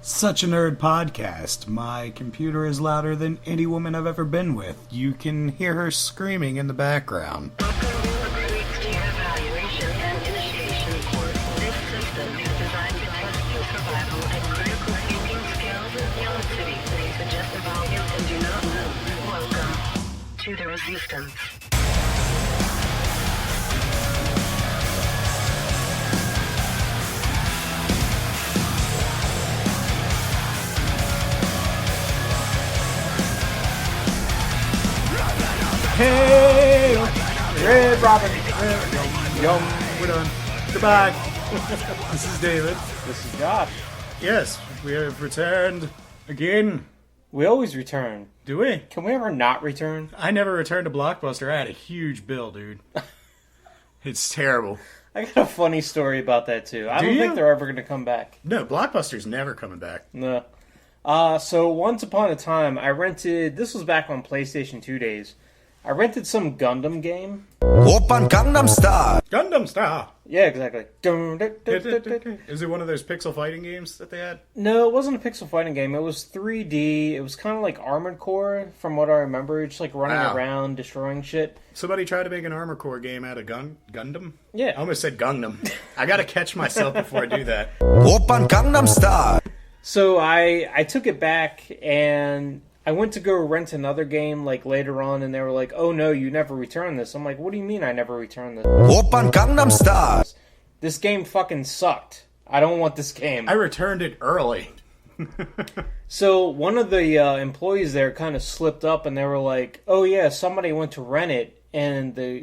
Such a Nerd Podcast. My computer is louder than any woman I've ever been with. You can hear her screaming in the background. Welcome to your evaluation and initiation course. This system is designed to test your survival and critical thinking skills in young city. Suggest the volume and do not move. Welcome to the resistance. Hey! Red Robin! Yum! We're done. Goodbye! This is David. This is Josh. Yes, we have returned again. We always return. Do we? Can we ever not return? I never returned to Blockbuster. I had a huge bill, dude. It's terrible. I got a funny story about that too. I Do don't you? think they're ever going to come back. No, Blockbuster's never coming back. No. So once upon a time, I rented. This was back on PlayStation 2 days. I rented some Gundam game. Open Gangnam Style. Gundam Style! Yeah, exactly. Is it one of those pixel fighting games that they had? No, it wasn't a pixel fighting game. It was 3D. It was kind of like Armored Core, from what I remember. Just like running Wow. around, destroying shit. Somebody tried to make an Armor Core game out of Gundam? Yeah. I almost said Gundam. I gotta catch myself before I do that. Open Gangnam Style. So I took it back and I went to go rent another game like later on, and they were like, "Oh no, you never returned this." I'm like, "What do you mean I never returned this? Open Gangnam Style. This game fucking sucked. I don't want this game." I returned it early. So one of the employees there kind of slipped up, and they were like, "Oh yeah, somebody went to rent it, and the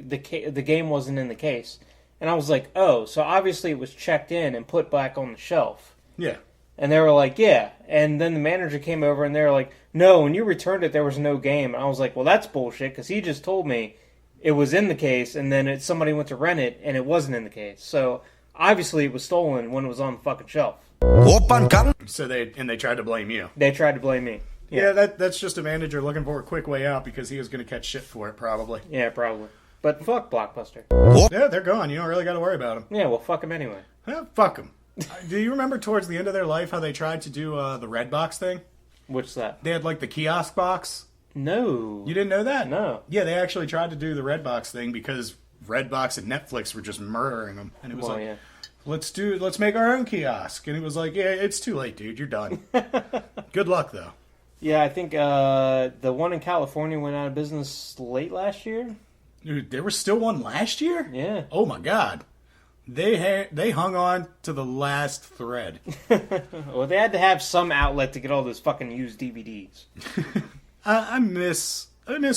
game wasn't in the case." And I was like, "Oh, so obviously it was checked in and put back on the shelf." Yeah. And they were like, "Yeah." And then the manager came over and they were like, "No, when you returned it, there was no game." And I was like, "Well, that's bullshit, because he just told me it was in the case, and then somebody went to rent it, and it wasn't in the case. So obviously it was stolen when it was on the fucking shelf." Open Gangnam. So they tried to blame you. They tried to blame me. Yeah, that's just a manager looking for a quick way out because he was going to catch shit for it, probably. Yeah, probably. But fuck Blockbuster. Yeah, they're gone. You don't really got to worry about them. Yeah, well, fuck him anyway. Fuck them. Do you remember towards the end of their life how they tried to do the Red Box thing? What's that? They had like the kiosk box. No. You didn't know that? No. Yeah, they actually tried to do the Red Box thing because Redbox and Netflix were just murdering them, and it was yeah. let's make our own kiosk, and it was like, yeah, it's too late, dude, you're done. Good luck though. Yeah, I think the one in California went out of business late last year. Dude, there was still one last year? Yeah. Oh my god. They hung on to the last thread. Well, they had to have some outlet to get all those fucking used DVDs. I miss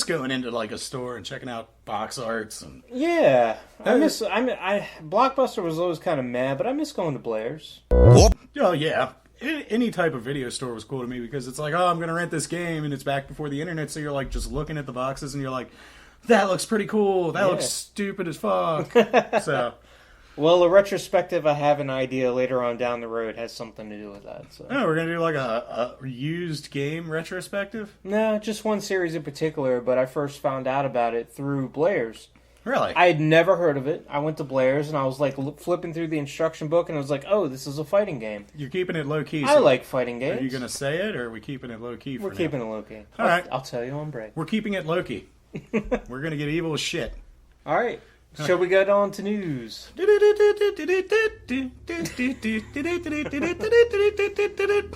going into like a store and checking out box arts and Yeah, Blockbuster was always kind of mad, but I miss going to Blair's. oh yeah. Any type of video store was cool to me because it's like, oh, I'm gonna rent this game and it's back before the internet, so you're like just looking at the boxes and you're like, that looks pretty cool. That looks stupid as fuck. So. Well, a retrospective, I have an idea later on down the road has something to do with that. So. Oh, we're going to do like a used game retrospective? No, just one series in particular, but I first found out about it through Blair's. Really? I had never heard of it. I went to Blair's and I was like flipping through the instruction book and I was like, oh, this is a fighting game. You're keeping it low-key. I like fighting games. Are you going to say it, or are we keeping it low-key for We're now? keeping it low-key. All right. I'll tell you on break. We're keeping it low-key. We're going to get evil as shit. All right. Shall we get on to news?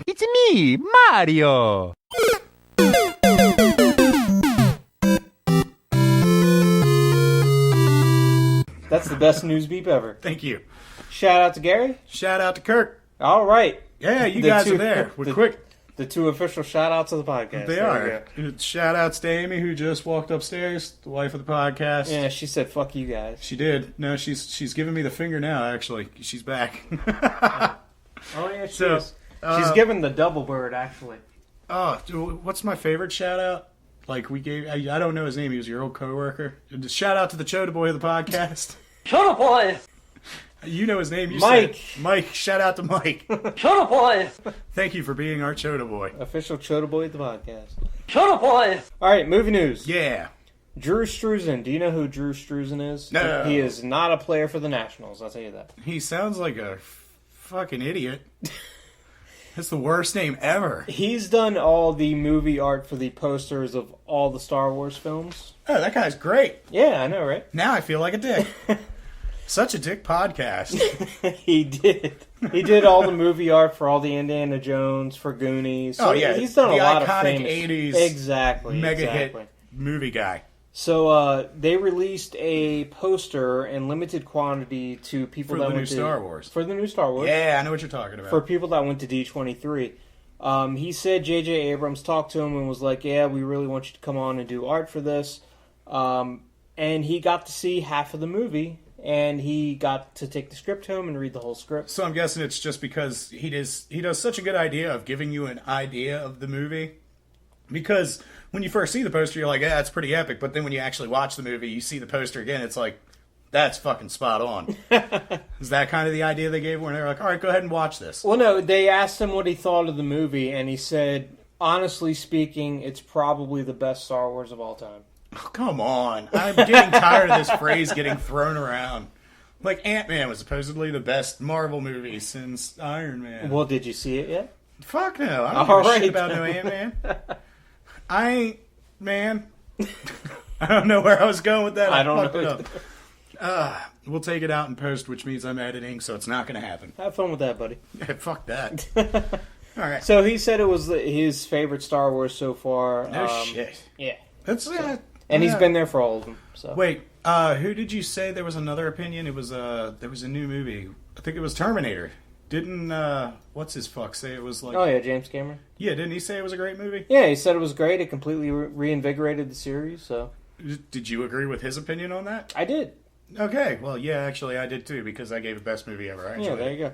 It's me, Mario. That's the best news beep ever. Thank you. Shout out to Gary. Shout out to Kirk. All right. Yeah, you The guys two- are there. We're the- quick. The two official shout outs of the podcast. They There we are. Shout outs to Amy, who just walked upstairs, the wife of the podcast. go. Yeah, she said, fuck you guys. She did. No, she's giving me the finger now, actually. She's back. Oh, yeah, she So, is. She's given the double bird, actually. Oh, dude, what's my favorite shout out? Like we gave, I don't know his name. He was your old coworker. Just shout out to the Chota Boy of the podcast. Chota boy! You know his name. You Mike. said Mike. Shout out to Mike. Chota boy! Thank you for being our Chota Boy. Official Chota boy of the podcast. Chota boy! All right, movie news. Yeah. Drew Struzan. Do you know who Drew Struzan is? No. He is not a player for the Nationals, I'll tell you that. He sounds like a fucking idiot. That's the worst name ever. He's done all the movie art for the posters of all the Star Wars films. Oh, that guy's great. Yeah, I know, right? Now I feel like a dick. Such a dick podcast. He did. He did all the movie art for all the Indiana Jones, for Goonies. So he's done a lot of famous. The iconic 80s exactly, mega hit movie guy. So they released a poster in limited quantity to people For that the went new to Star Wars. For the new Star Wars. Yeah, I know what you're talking about. For people that went to D23. He said J.J. Abrams talked to him and was like, yeah, we really want you to come on and do art for this. And he got to see half of the movie, and he got to take the script home and read the whole script. So I'm guessing it's just because he does such a good idea of giving you an idea of the movie. Because when you first see the poster, you're like, yeah, it's pretty epic. But then when you actually watch the movie, you see the poster again, it's like, that's fucking spot on. Is that kind of the idea they gave when they were like, all right, go ahead and watch this? Well, no, they asked him what he thought of the movie, and he said, honestly speaking, it's probably the best Star Wars of all time. Oh, come on. I'm getting tired of this phrase getting thrown around. Like, Ant-Man was supposedly the best Marvel movie since Iron Man. Well, did you see it yet? Fuck no. I don't give a shit about no Ant-Man. I ain't, man. I don't know where I was going with that. I don't fucked know. it up. We'll take it out in post, which means I'm editing, so it's not going to happen. Have fun with that, buddy. Fuck that. All right. So he said it was his favorite Star Wars so far. No shit. Yeah. That's And he's been there for all of them. So. Wait, who did you say there was another opinion? It was there was a new movie. I think it was Terminator. Didn't what's his fuck say it was like? Oh yeah, James Cameron. Yeah, didn't he say it was a great movie? Yeah, he said it was great. It completely reinvigorated the series. So. Did you agree with his opinion on that? I did. Okay, well, yeah, actually, I did too because I gave it best movie ever. Actually. Yeah, there you go.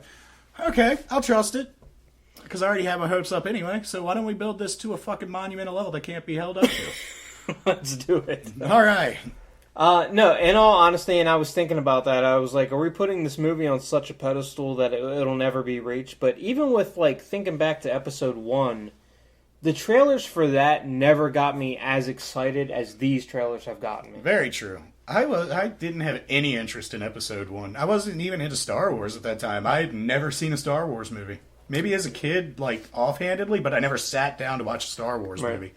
Okay, I'll trust it because I already have my hopes up anyway. So why don't we build this to a fucking monumental level that can't be held up to? Let's do it. All right. No, in all honesty, and I was thinking about that, I was like, are we putting this movie on such a pedestal that it'll never be reached? But even with, like, thinking back to episode 1, the trailers for that never got me as excited as these trailers have gotten me. Very true. I didn't have any interest in episode 1. I wasn't even into Star Wars at that time. I had never seen a Star Wars movie. Maybe as a kid, like, offhandedly, but I never sat down to watch a Star Wars movie.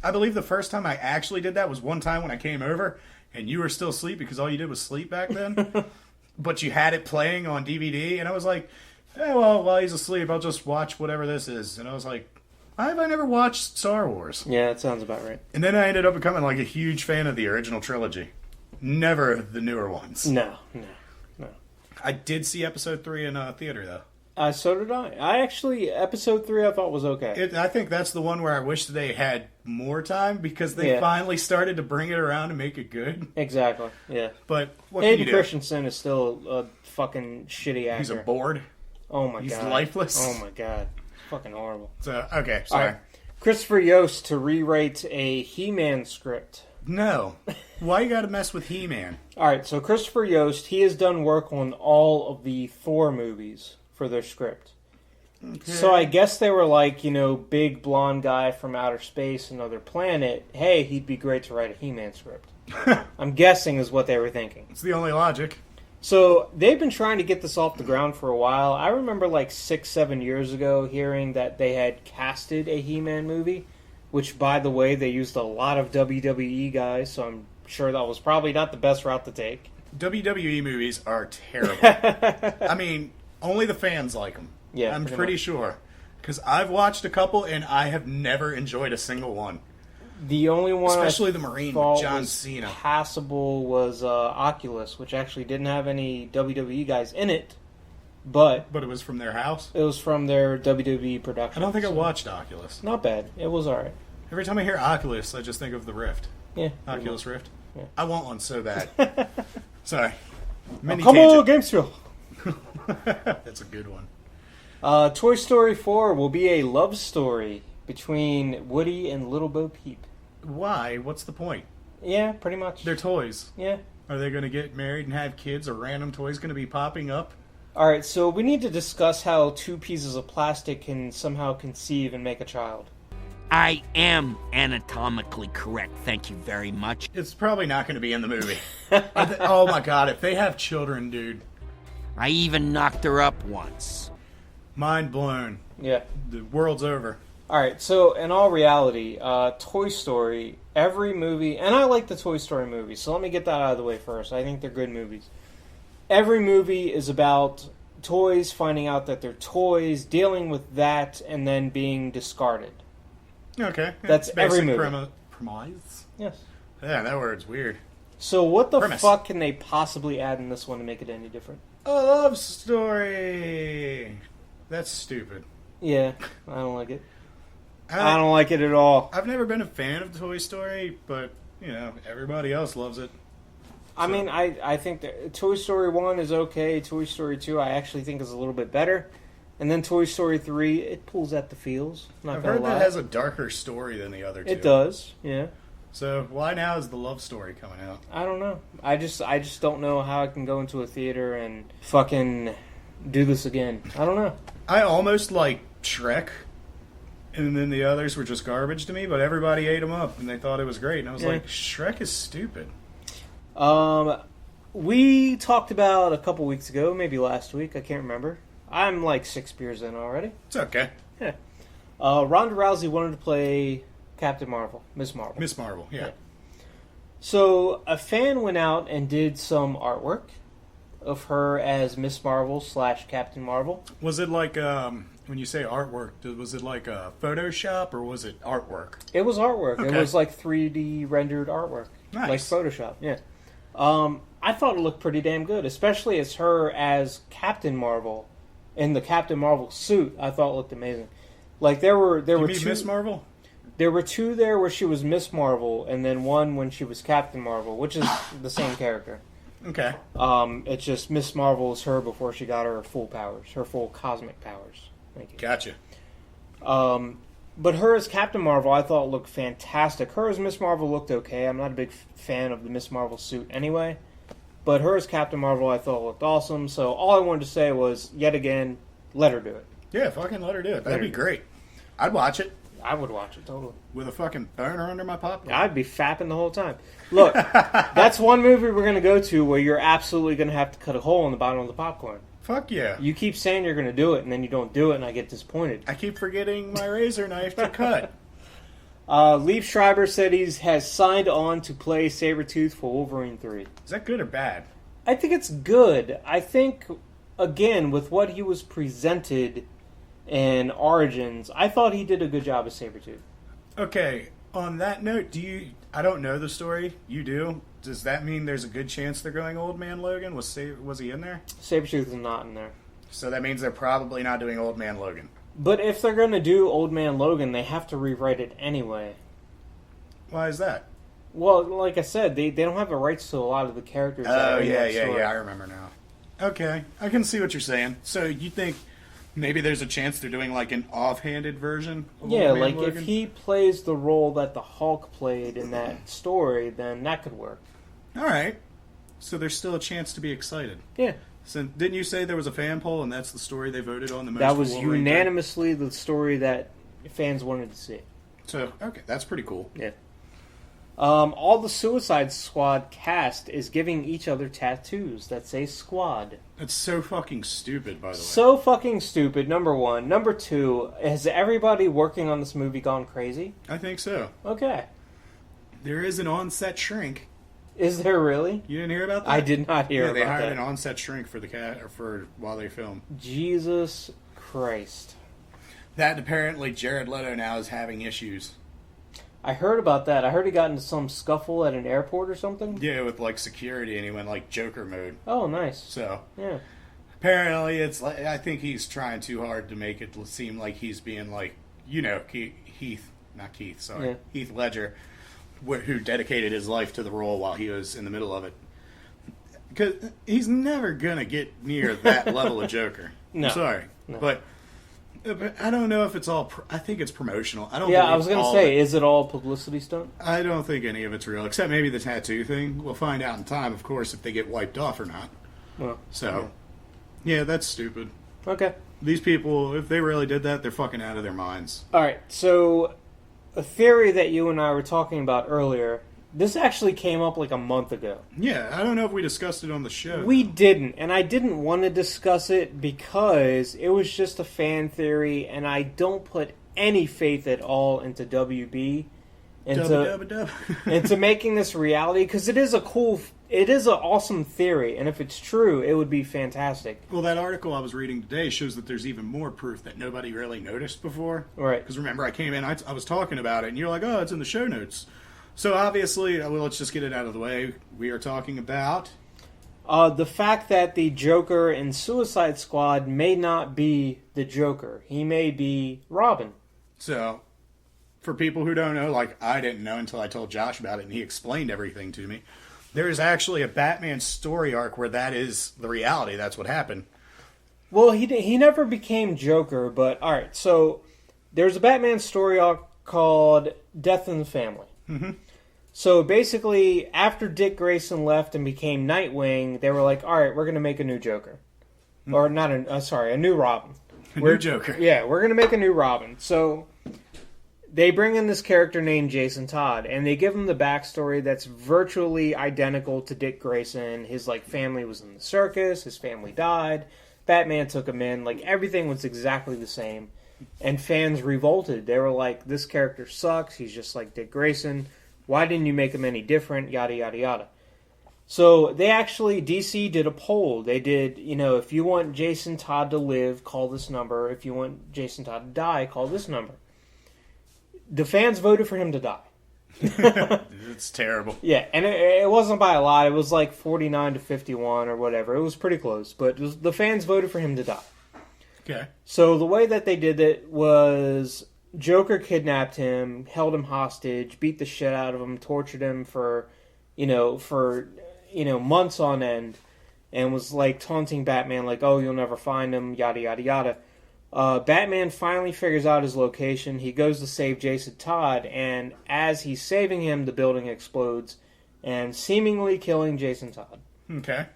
I believe the first time I actually did that was one time when I came over, and you were still asleep because all you did was sleep back then. But you had it playing on DVD, and I was like, well, while he's asleep, I'll just watch whatever this is. And I was like, why have I never watched Star Wars? Yeah, that sounds about right. And then I ended up becoming like a huge fan of the original trilogy. Never the newer ones. No. I did see episode 3 in theater, though. So did I. Episode 3 I thought was okay. I think that's the one where I wish they had more time because they finally started to bring it around and make it good. Exactly, yeah. But what can you do? Christensen is still a fucking shitty actor. He's a board. Oh my god. He's lifeless. Oh my god. Fucking horrible. So, okay, sorry. Right. Christopher Yost to rewrite a He-Man script. No. Why you gotta mess with He-Man? Alright, so Christopher Yost, he has done work on all of the Thor movies for their script. Okay. So I guess they were like, big blonde guy from outer space, another planet. Hey, he'd be great to write a He-Man script. I'm guessing is what they were thinking. It's the only logic. So they've been trying to get this off the ground for a while. I remember like 6-7 years ago hearing that they had casted a He-Man movie, which, by the way, they used a lot of WWE guys, so I'm sure that was probably not the best route to take. WWE movies are terrible. I mean, only the fans like them. Yeah, I'm pretty sure. Because I've watched a couple, and I have never enjoyed a single one. The only one, especially the Marine with John Cena, passable was Oculus, which actually didn't have any WWE guys in it, but it was from their house. It was from their WWE production. I don't think I watched Oculus. Not bad. It was alright. Every time I hear Oculus, I just think of the Rift. Yeah, Oculus Rift. Yeah. I want one so bad. Sorry. Come on, Gamesville. That's a good one. Toy Story 4 will be a love story between Woody and Little Bo Peep. Why? What's the point? Yeah, pretty much. They're toys. Yeah. Are they going to get married and have kids? Are random toys going to be popping up? Alright, so we need to discuss how 2 pieces of plastic can somehow conceive and make a child. I am anatomically correct, thank you very much. It's probably not going to be in the movie. Oh my god, if they have children, dude. I even knocked her up once. Mind blown. Yeah. the world's over. All right, so in all reality, Toy Story, every movie, and I like the Toy Story movies, so let me get that out of the way first. I think they're good movies. Every movie is about toys, finding out that they're toys, dealing with that, and then being discarded. Okay. That's every movie. Premise? Yes. Yeah, that word's weird. So what the Premise. fuck can they possibly add in this one to make it any different? A love story. That's stupid. Yeah, I don't like it. I don't like it at all. I've never been a fan of Toy Story, but, everybody else loves it. I mean, I think that Toy Story 1 is okay. Toy Story 2 I actually think is a little bit better. And then Toy Story 3, it pulls at the feels. Not I've gonna heard lie. that has a darker story than the other two. It does, yeah. So why now is the love story coming out? I don't know. I just don't know how I can go into a theater and fucking do this again. I don't know. I almost like Shrek, and then the others were just garbage to me, but everybody ate them up, and they thought it was great. And I was Yeah. like, Shrek is stupid. We talked about a couple weeks ago, maybe last week, I can't remember. I'm like 6 beers in already. It's okay. Yeah. Ronda Rousey wanted to play Captain Marvel, Miss Marvel. Miss Marvel, yeah. So a fan went out and did some artwork of her as Miss Marvel / Captain Marvel. Was it like, when you say artwork, was it like a Photoshop, or was it artwork? It was artwork. Okay. It was like 3D rendered artwork. Nice. Like Photoshop, yeah. I thought it looked pretty damn good, especially as her as Captain Marvel in the Captain Marvel suit. I thought it looked amazing. Like there were You mean two Miss Marvel? There were two there where she was Miss Marvel, and then one when she was Captain Marvel, which is the same character. Okay. It's just Miss Marvel is her before she got her full powers, her full cosmic powers. Thank you. Gotcha. But her as Captain Marvel, I thought looked fantastic. Her as Miss Marvel looked okay. I'm not a big fan of the Miss Marvel suit anyway. But her as Captain Marvel, I thought looked awesome. So all I wanted to say was, yet again, let her do it. Yeah, fucking let her do it. That'd be do it. great. I'd watch it I would watch it, totally. with a fucking boner under my popcorn. I'd be fapping the whole time. Look, that's one movie we're going to go to where you're absolutely going to have to cut a hole in the bottom of the popcorn. Fuck yeah. You keep saying you're going to do it, and then you don't do it, and I get disappointed. I keep forgetting my razor knife to cut. Liev Schreiber said he has signed on to play Sabretooth for Wolverine 3. Is that good or bad? I think it's good. I think, again, with what he was presented in Origins, I thought he did a good job as Sabretooth. Okay, on that note, I don't know the story. You do? Does that mean there's a good chance they're going Old Man Logan? Was he in there? Sabretooth is not in there. So that means they're probably not doing Old Man Logan. But if they're going to do Old Man Logan, they have to rewrite it anyway. Why is that? Well, like I said, they don't have the rights to a lot of the characters. that Oh, are in that story. I remember now. Okay, I can see what you're saying. So you think maybe there's a chance they're doing like an offhanded version of Yeah, Old Man like Logan? if he plays the role that the Hulk played in that story, then that could work. All right. So there's still a chance to be excited. Yeah. So didn't you say there was a fan poll and that's the story they voted on the most? That was for Wolverine 3? unanimously the story that fans wanted to see. So, okay, that's pretty cool. Yeah. All the Suicide Squad cast is giving each other tattoos that say squad. That's so fucking stupid, by the way. So fucking stupid, number one. Number two, has everybody working on this movie gone crazy? I think so. Okay. There is an on-set shrink. Is there really? You didn't hear about that? I did not hear Yeah, they about hired that. an on-set shrink for the cat or for while they film. Jesus Christ. That and apparently Jared Leto now is having issues. I heard about that. I heard he got into some scuffle at an airport or something. Yeah, with like security, and he went like Joker mode. Oh, nice. So Yeah. apparently, it's like I think he's trying too hard to make it seem like he's being like Heath Ledger, who dedicated his life to the role while he was in the middle of it. Because he's never gonna get near that level of Joker. No. I'm sorry, No. but I don't know if it's all. I think it's promotional. I don't. Yeah, believe I was going to all say, of it. is it all publicity stunt? I don't think any of it's real, except maybe the tattoo thing. We'll find out in time, of course, if they get wiped off or not. Well, So, yeah, that's stupid. okay. These people, if they really did that, they're fucking out of their minds. All right, so a theory that you and I were talking about earlier This actually came up like a month ago. Yeah, I don't know if we discussed it on the show. We didn't, and I didn't want to discuss it because it was just a fan theory, and I don't put any faith at all into WB, into making this reality, because it is an awesome theory, and if it's true, it would be fantastic. Well, that article I was reading today shows that there's even more proof that nobody really noticed before. Right. Because remember, I came in, I was talking about it, and you're like, oh, it's in the show notes. So obviously, well, let's just get it out of the way. We are talking about the fact that the Joker in Suicide Squad may not be the Joker. He may be Robin. So, for people who don't know, like I didn't know until I told Josh about it, and he explained everything to me. There is actually a Batman story arc where that is the reality. That's what happened. Well, he never became Joker, but alright, so there's a Batman story arc called Death in the Family. Mm-hmm. So basically, after Dick Grayson left and became Nightwing, they were like, alright, we're going to make a new Joker. Mm-hmm. Or not a new Robin. New Joker. Yeah, we're going to make a new Robin. So they bring in this character named Jason Todd, and they give him the backstory that's virtually identical to Dick Grayson. His family was in the circus, his family died, Batman took him in, everything was exactly the same. And fans revolted. They were like, this character sucks, he's just like Dick Grayson. Why didn't you make him any different? Yada, yada, yada. So they actually, DC did a poll. They did, if you want Jason Todd to live, call this number. If you want Jason Todd to die, call this number. The fans voted for him to die. It's terrible. Yeah, and it wasn't by a lot. It was 49 to 51 or whatever. It was pretty close. But the fans voted for him to die. Okay. So the way that they did it was Joker kidnapped him, held him hostage, beat the shit out of him, tortured him for months on end, and was taunting Batman oh, you'll never find him, yada yada yada. Batman finally figures out his location. He goes to save Jason Todd, and as he's saving him, the building explodes, and seemingly killing Jason Todd. Okay.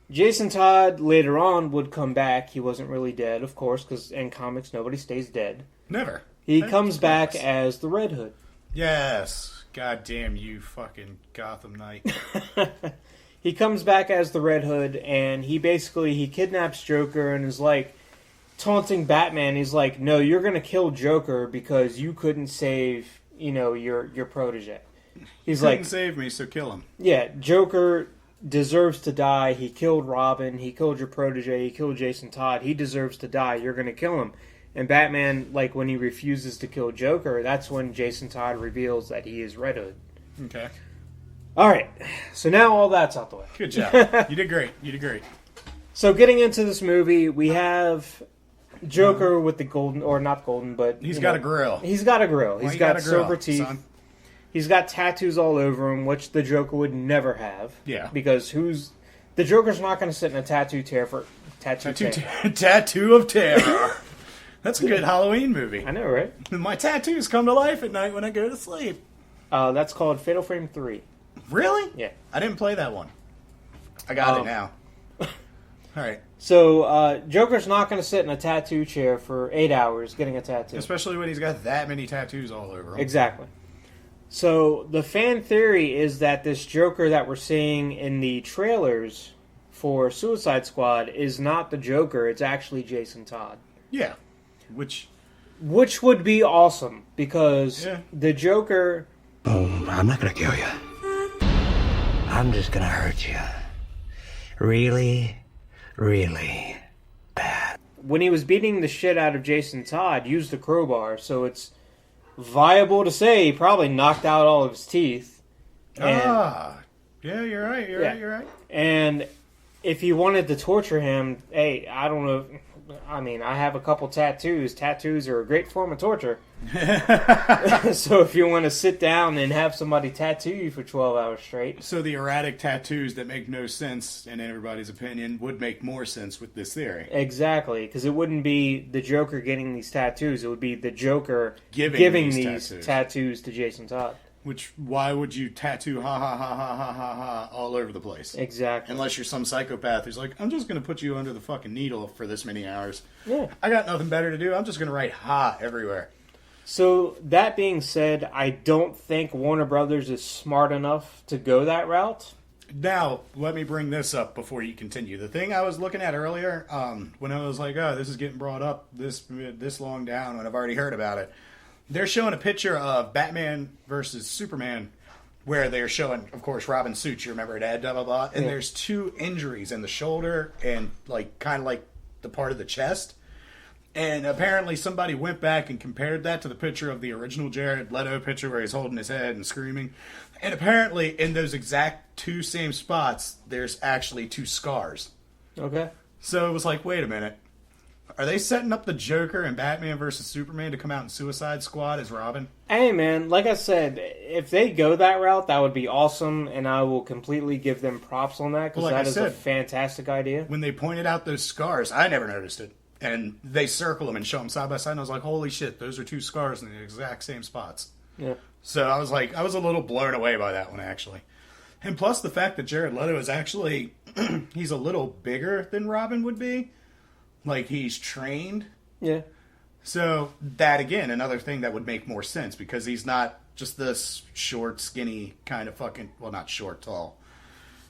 Jason Todd later on would come back. He wasn't really dead, of course, because in comics nobody stays dead. Never. He comes back as the Red Hood. Yes. God damn you, fucking Gotham Knight. He comes back as the Red Hood, and he kidnaps Joker and is taunting Batman. He's like, no, you're going to kill Joker because you couldn't save, your protege. He's couldn't save me, so kill him. Yeah, Joker deserves to die. He killed Robin. He killed your protege. He killed Jason Todd. He deserves to die. You're going to kill him. And Batman, when he refuses to kill Joker, that's when Jason Todd reveals that he is Red Hood. Okay. All right. So now all that's out the way. Good job. You did great. You did great. So getting into this movie, we have Joker with the golden, or not golden, but he's got a grill. He's got a grill. He's got silver teeth. Son? He's got tattoos all over him, which the Joker would never have. Yeah. Because the Joker's not going to sit in a tattoo Tattoo of Terror. That's a good Halloween movie. I know, right? My tattoos come to life at night when I go to sleep. That's called Fatal Frame 3. Really? Yeah. I didn't play that one. I got it now. All right. So, Joker's not going to sit in a tattoo chair for 8 hours getting a tattoo. Especially when he's got that many tattoos all over him. Exactly. So, the fan theory is that this Joker that we're seeing in the trailers for Suicide Squad is not the Joker, it's actually Jason Todd. Yeah. Which would be awesome, because the Joker... I'm not going to kill you. I'm just going to hurt you. Really, really bad. When he was beating the shit out of Jason Todd, used the crowbar, so it's viable to say he probably knocked out all of his teeth. Yeah, you're right, you're right. And if he wanted to torture him, hey, I don't know... I mean, I have a couple tattoos. Tattoos are a great form of torture. So if you want to sit down and have somebody tattoo you for 12 hours straight. So the erratic tattoos that make no sense, in everybody's opinion, would make more sense with this theory. Exactly, because it wouldn't be the Joker getting these tattoos. It would be the Joker giving these tattoos to Jason Todd. Why would you tattoo ha ha ha ha ha ha ha all over the place? Exactly. Unless you're some psychopath who's like, I'm just going to put you under the fucking needle for this many hours. Yeah. I got nothing better to do. I'm just going to write ha everywhere. So, that being said, I don't think Warner Brothers is smart enough to go that route. Now, let me bring this up before you continue. The thing I was looking at earlier, when I was like, oh, this is getting brought up this long down when I've already heard about it, they're showing a picture of Batman versus Superman where they're showing, of course, Robin's suit. You remember it had blah, blah, blah. And there's 2 injuries in the shoulder and, like, kind of like the part of the chest. And apparently somebody went back and compared that to the picture of the original Jared Leto picture where he's holding his head and screaming. And apparently in those exact 2 same spots, there's actually 2 scars. Okay. So it was like, wait a minute. Are they setting up the Joker and Batman versus Superman to come out in Suicide Squad as Robin? Hey, man, like I said, if they go that route, that would be awesome, and I will completely give them props on that, because that is a fantastic idea. When they pointed out those scars, I never noticed it. And they circle them and show them side by side, and I was like, holy shit, those are 2 scars in the exact same spots. Yeah. So I was like, I was a little blown away by that one, actually. And plus the fact that Jared Leto is actually, he's a little bigger than Robin would be. Like, he's trained. Yeah. So that, again, another thing that would make more sense, because he's not just this short, skinny kind of fucking, well, not short, tall.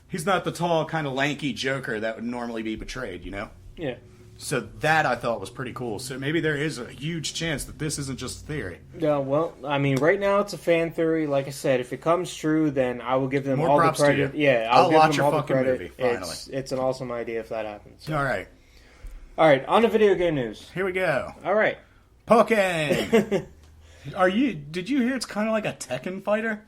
He's not the tall, kind of lanky Joker that would normally be portrayed, you know? Yeah. So that I thought was pretty cool. So maybe there is a huge chance that this isn't just theory. Yeah, well, I mean, right now it's a fan theory. Like I said, if it comes true, then I will give them More all the props to credit. you. Yeah, I'll give watch them your all the fucking credit. movie, finally. It's an awesome idea if that happens. So. All right. All right, on to video game news. Here we go. All right. Pokken! Did you hear it's kind of like a Tekken fighter?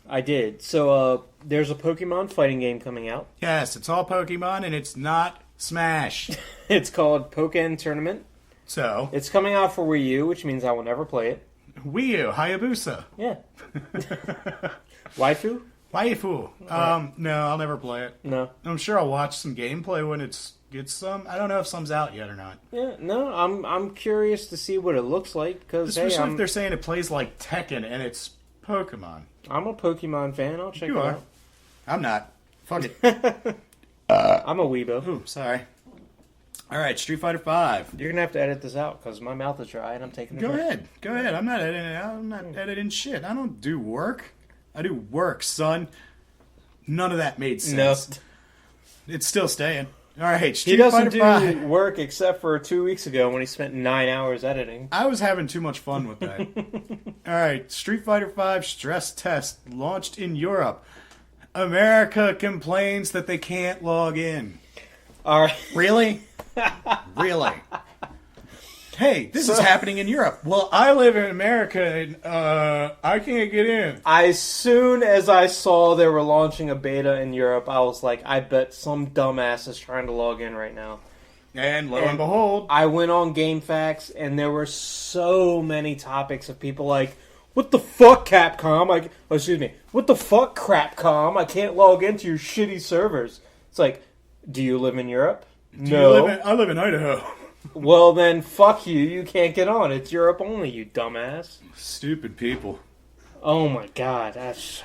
I did. So, there's a Pokemon fighting game coming out. Yes, it's all Pokemon, and it's not Smash. It's called Pokken Tournament. So, It's coming out for Wii U, which means I will never play it. Wii U, Hayabusa. Yeah. Waifu? Waifu. No, I'll never play it. No. I'm sure I'll watch some gameplay when it gets some. I don't know if some's out yet or not. Yeah, no, I'm curious to see what it looks like, because, Especially if they're saying it plays like Tekken and it's Pokemon. I'm a Pokemon fan. I'll check You it are. out. I'm not. Fuck it. I'm a weebo. Ooh, sorry. All right, Street Fighter 5. You're gonna have to edit this out because my mouth is dry and I'm taking a Go drink. ahead. Go ahead. I'm not editing shit. I don't do work. I do work, son. None of that made sense. No, It's still staying. All right, Street he doesn't Fighter do 5. work except for 2 weeks ago when he spent 9 hours editing. I was having too much fun with that. All right, Street Fighter 5 stress test launched in Europe. America complains that they can't log in. All right. Really? Really? Hey, this is happening in Europe. Well, I live in America and I can't get in. As soon as I saw they were launching a beta in Europe, I was like, I bet some dumbass is trying to log in right now. And lo and behold, I went on GameFAQs, and there were so many topics of people like, what the fuck, Capcom? What the fuck, Crapcom? I can't log into your shitty servers. It's like, do you live in Europe? No. I live in Idaho. Well, then, fuck you. You can't get on. It's Europe only, you dumbass. Stupid people. Oh, my God. That's...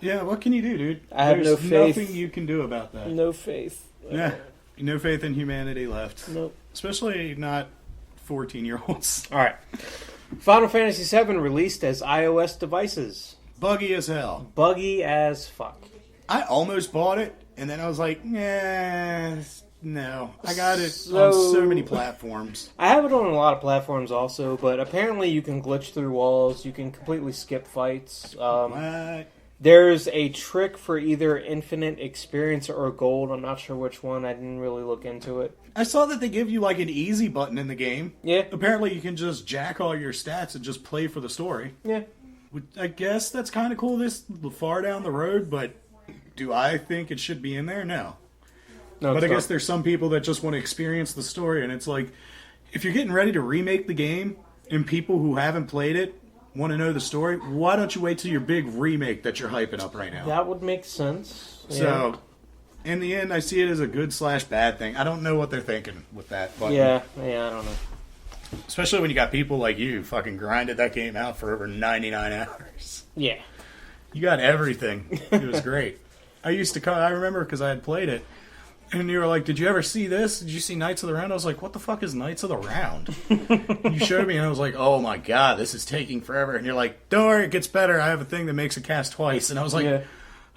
Yeah, what can you do, dude? I have no There's faith. nothing you can do about that. No faith. Yeah, no faith in humanity left. Nope. Especially not 14-year-olds. All right. Final Fantasy VII released as iOS devices. Buggy as hell. Buggy as fuck. I almost bought it, and then I was like, no. I got it So- on so many platforms. I have it on a lot of platforms also, but apparently you can glitch through walls, you can completely skip fights. What? There's a trick for either infinite experience or gold. I'm not sure which one. I didn't really look into it. I saw that they give you like an easy button in the game. Yeah. Apparently you can just jack all your stats and just play for the story. Yeah. I guess that's kind of cool this far down the road, but do I think it should be in there? No. No, But I it's guess not. there's some people that just want to experience the story, and it's like, if you're getting ready to remake the game, and people who haven't played it want to know the story, why don't you wait till your big remake that you're hyping up right now? That would make sense. So, in the end, I see it as a good/bad thing. I don't know what they're thinking with that button. Yeah, I don't know. Especially when you got people like you fucking grinded that game out for over 99 hours. Yeah. You got everything. It was great. I remember because I had played it, And you were like, did you ever see this? Did you see Knights of the Round? I was like, what the fuck is Knights of the Round? You showed me, and I was like, oh my god, this is taking forever. And you're like, don't worry, it gets better. I have a thing that makes it cast twice. And I was like,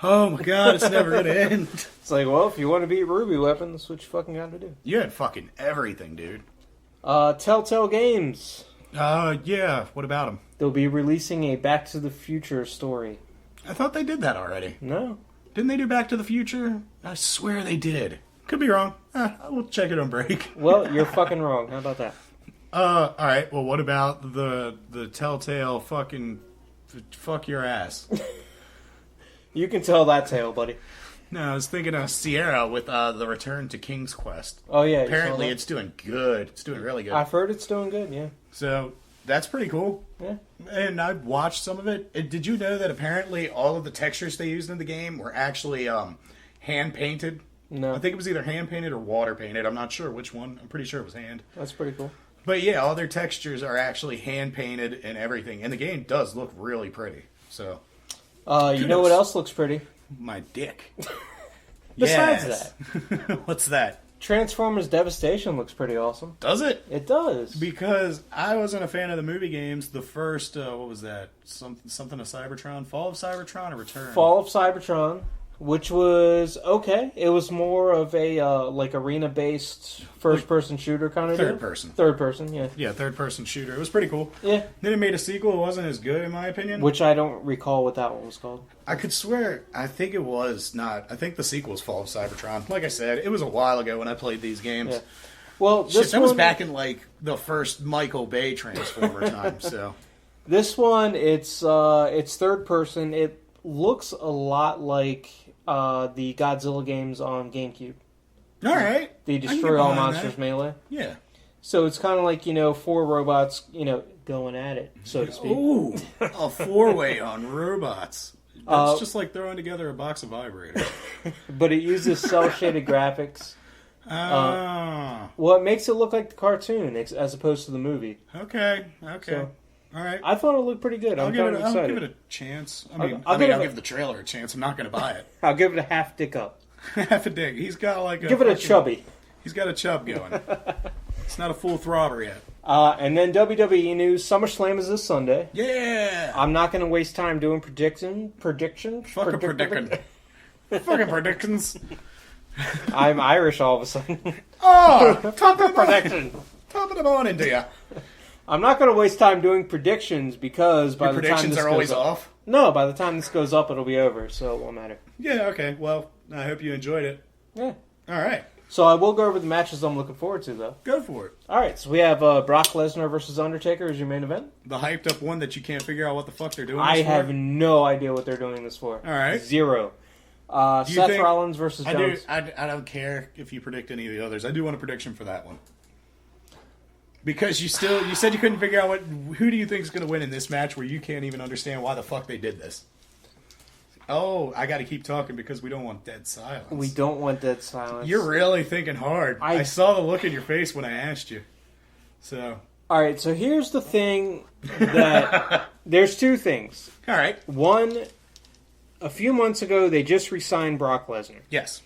oh my god, it's never going to end. It's like, well, if you want to beat Ruby Weapon, that's what you fucking got to do. You had fucking everything, dude. Telltale Games. Yeah, what about them? They'll be releasing a Back to the Future story. I thought they did that already. No. Didn't they do Back to the Future? I swear they did. Could be wrong. We'll check it on break. Well, you're fucking wrong. How about that? Alright, well, what about the Telltale fucking fuck your ass? You can tell that tale, buddy. No, I was thinking of Sierra with the Return to King's Quest. Oh, yeah. Apparently it's doing good. It's doing really good. I've heard it's doing good, yeah. So, that's pretty cool. Yeah. And I've watched some of it. Did you know that apparently all of the textures they used in the game were actually hand-painted? No. I think it was either hand-painted or water-painted. I'm not sure which one. I'm pretty sure it was hand. That's pretty cool. But yeah, all their textures are actually hand-painted and everything. And the game does look really pretty. So, you know what else looks pretty? my dick. Besides that. What's that? Transformers Devastation looks pretty awesome. Does it? It does. Because I wasn't a fan of the movie games. The first, what was that? Something of Cybertron? Fall of Cybertron or Return? Fall of Cybertron, which was okay. It was more of a like arena-based first-person shooter kind of Third person. Third person, yeah. Yeah, third-person shooter. It was pretty cool. Yeah. Then it made a sequel. It wasn't as good, in my opinion. Which I don't recall what that one was called. I could swear, I think it was not. I think the sequel was Fall of Cybertron. Like I said, it was a while ago when I played these games. Yeah. Well, this Shit, that one was back in, like, the first Michael Bay Transformer time, so... This one, it's third person. It looks a lot like the Godzilla games on GameCube. All right. The I can get Destroy All behind Monsters that. Melee. Yeah. So it's kind of like, four robots, going at it, so to speak. Ooh, a four-way on robots. That's just like throwing together a box of vibrators. But it uses cel-shaded graphics. Well, it makes it look like the cartoon as opposed to the movie. Okay. So, All right. I thought it looked pretty good. I'm kind of excited. I'll give it a chance. I'll give the trailer a chance. I'm not going to buy it. I'll give it a half dick up. Half a dig. He's got like a... Give it a chubby. He's got a chub going. It's not a full throbber yet. And then WWE news. SummerSlam is this Sunday. Yeah! I'm not going to waste time doing predictions. Fucking predictions. Fucking predictions. I'm Irish all of a sudden. Oh! Top of the Prediction. Top of the morning to you. I'm not going to waste time doing predictions because by Your the time predictions this are always goes up, off? No, by the time this goes up, it'll be over, so it won't matter. Yeah, okay. Well, I hope you enjoyed it. Yeah. All right. So I will go over the matches I'm looking forward to, though. Go for it. All right, so we have Brock Lesnar versus Undertaker as your main event. The hyped up one that you can't figure out what the fuck they're doing I this for? have no idea what they're doing this for. All right. Zero. Do you Seth think- Rollins versus Jones. I don't care if you predict any of the others. I do want a prediction for that one. Because you said you couldn't figure out who do you think is going to win in this match where you can't even understand why the fuck they did this. Oh, I got to keep talking because we don't want dead silence. We don't want dead silence. You're really thinking hard. I saw the look in your face when I asked you. So. All right, so here's the thing that there's two things. All right. One, a few months ago, they just re-signed Brock Lesnar. Yes.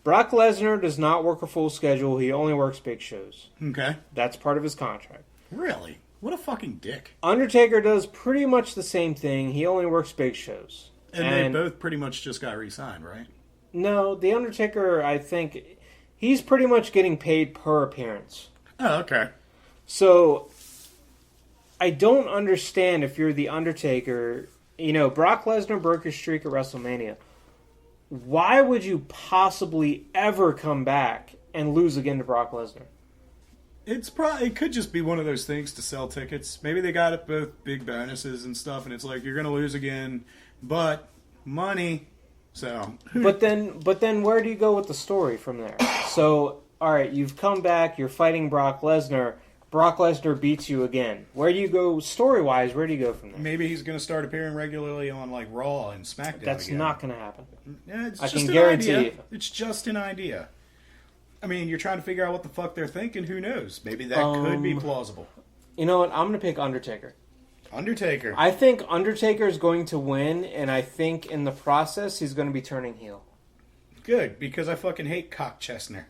Brock Lesnar does not work a full schedule. He only works big shows. Okay. That's part of his contract. Really? What a fucking dick. Undertaker does pretty much the same thing. He only works big shows. And they both pretty much just got re-signed, right? No, The Undertaker, I think, he's pretty much getting paid per appearance. Oh, okay. So, I don't understand if you're The Undertaker. Brock Lesnar broke his streak at WrestleMania. Why would you possibly ever come back and lose again to Brock Lesnar? It could just be one of those things to sell tickets. Maybe they got it both big bonuses and stuff, and it's like you're going to lose again, but money. So, but then where do you go with the story from there? So, all right, you've come back, you're fighting Brock Lesnar. Brock Lesnar beats you again. Where do you go story-wise? Where do you go from there? Maybe he's going to start appearing regularly on like Raw and SmackDown. That's again. not going to happen. Yeah, I can guarantee you. It's just an idea. I mean, you're trying to figure out what the fuck they're thinking. Who knows? Maybe that could be plausible. You know what? I'm going to pick Undertaker. Undertaker. I think Undertaker is going to win, and I think in the process he's going to be turning heel. Good, because I fucking hate Cock Chestner.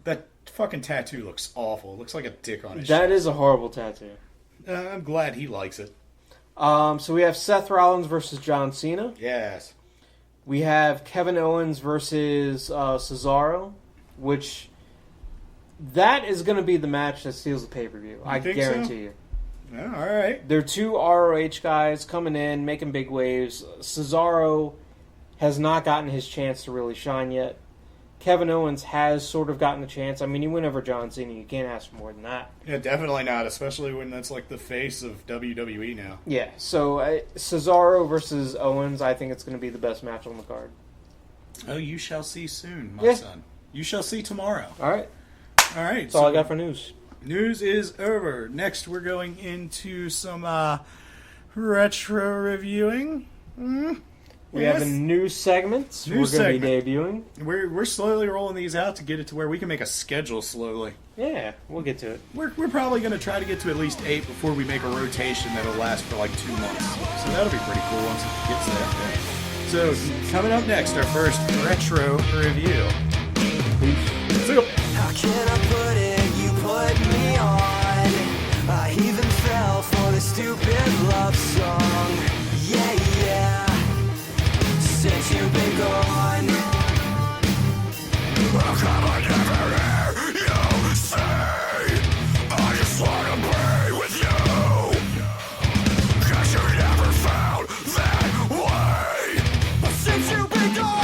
That fucking tattoo looks awful. It looks like a dick on his That chest. is a horrible tattoo. I'm glad he likes it. So we have Seth Rollins versus John Cena. Yes. We have Kevin Owens versus Cesaro, which that is going to be the match that steals the pay-per-view. I think guarantee you. Yeah, all right. They're two ROH guys coming in, making big waves. Cesaro has not gotten his chance to really shine yet. Kevin Owens has sort of gotten the chance. I mean, he went over John Cena. You can't ask for more than that. Yeah, definitely not, especially when that's like the face of WWE now. Yeah, so Cesaro versus Owens, I think it's going to be the best match on the card. Oh, you shall see soon, my son. You shall see tomorrow. All right. All right. That's all I got for news. News is over. Next, we're going into some retro reviewing. We have a new segment we're going to be debuting. We're slowly rolling these out to get it to where we can make a schedule slowly. Yeah, we'll get to it. We're probably going to try to get to at least 8 before we make a rotation that'll last for like 2 months. So that'll be pretty cool once it gets there. So coming up next, our first retro review. See ya. How can I put it? You put me on. I even fell for the stupid love song. Yeah, yeah. Since you've been gone. How come I never hear you say I just wanna be with you? 'Cause you never felt that way. But since you've been gone,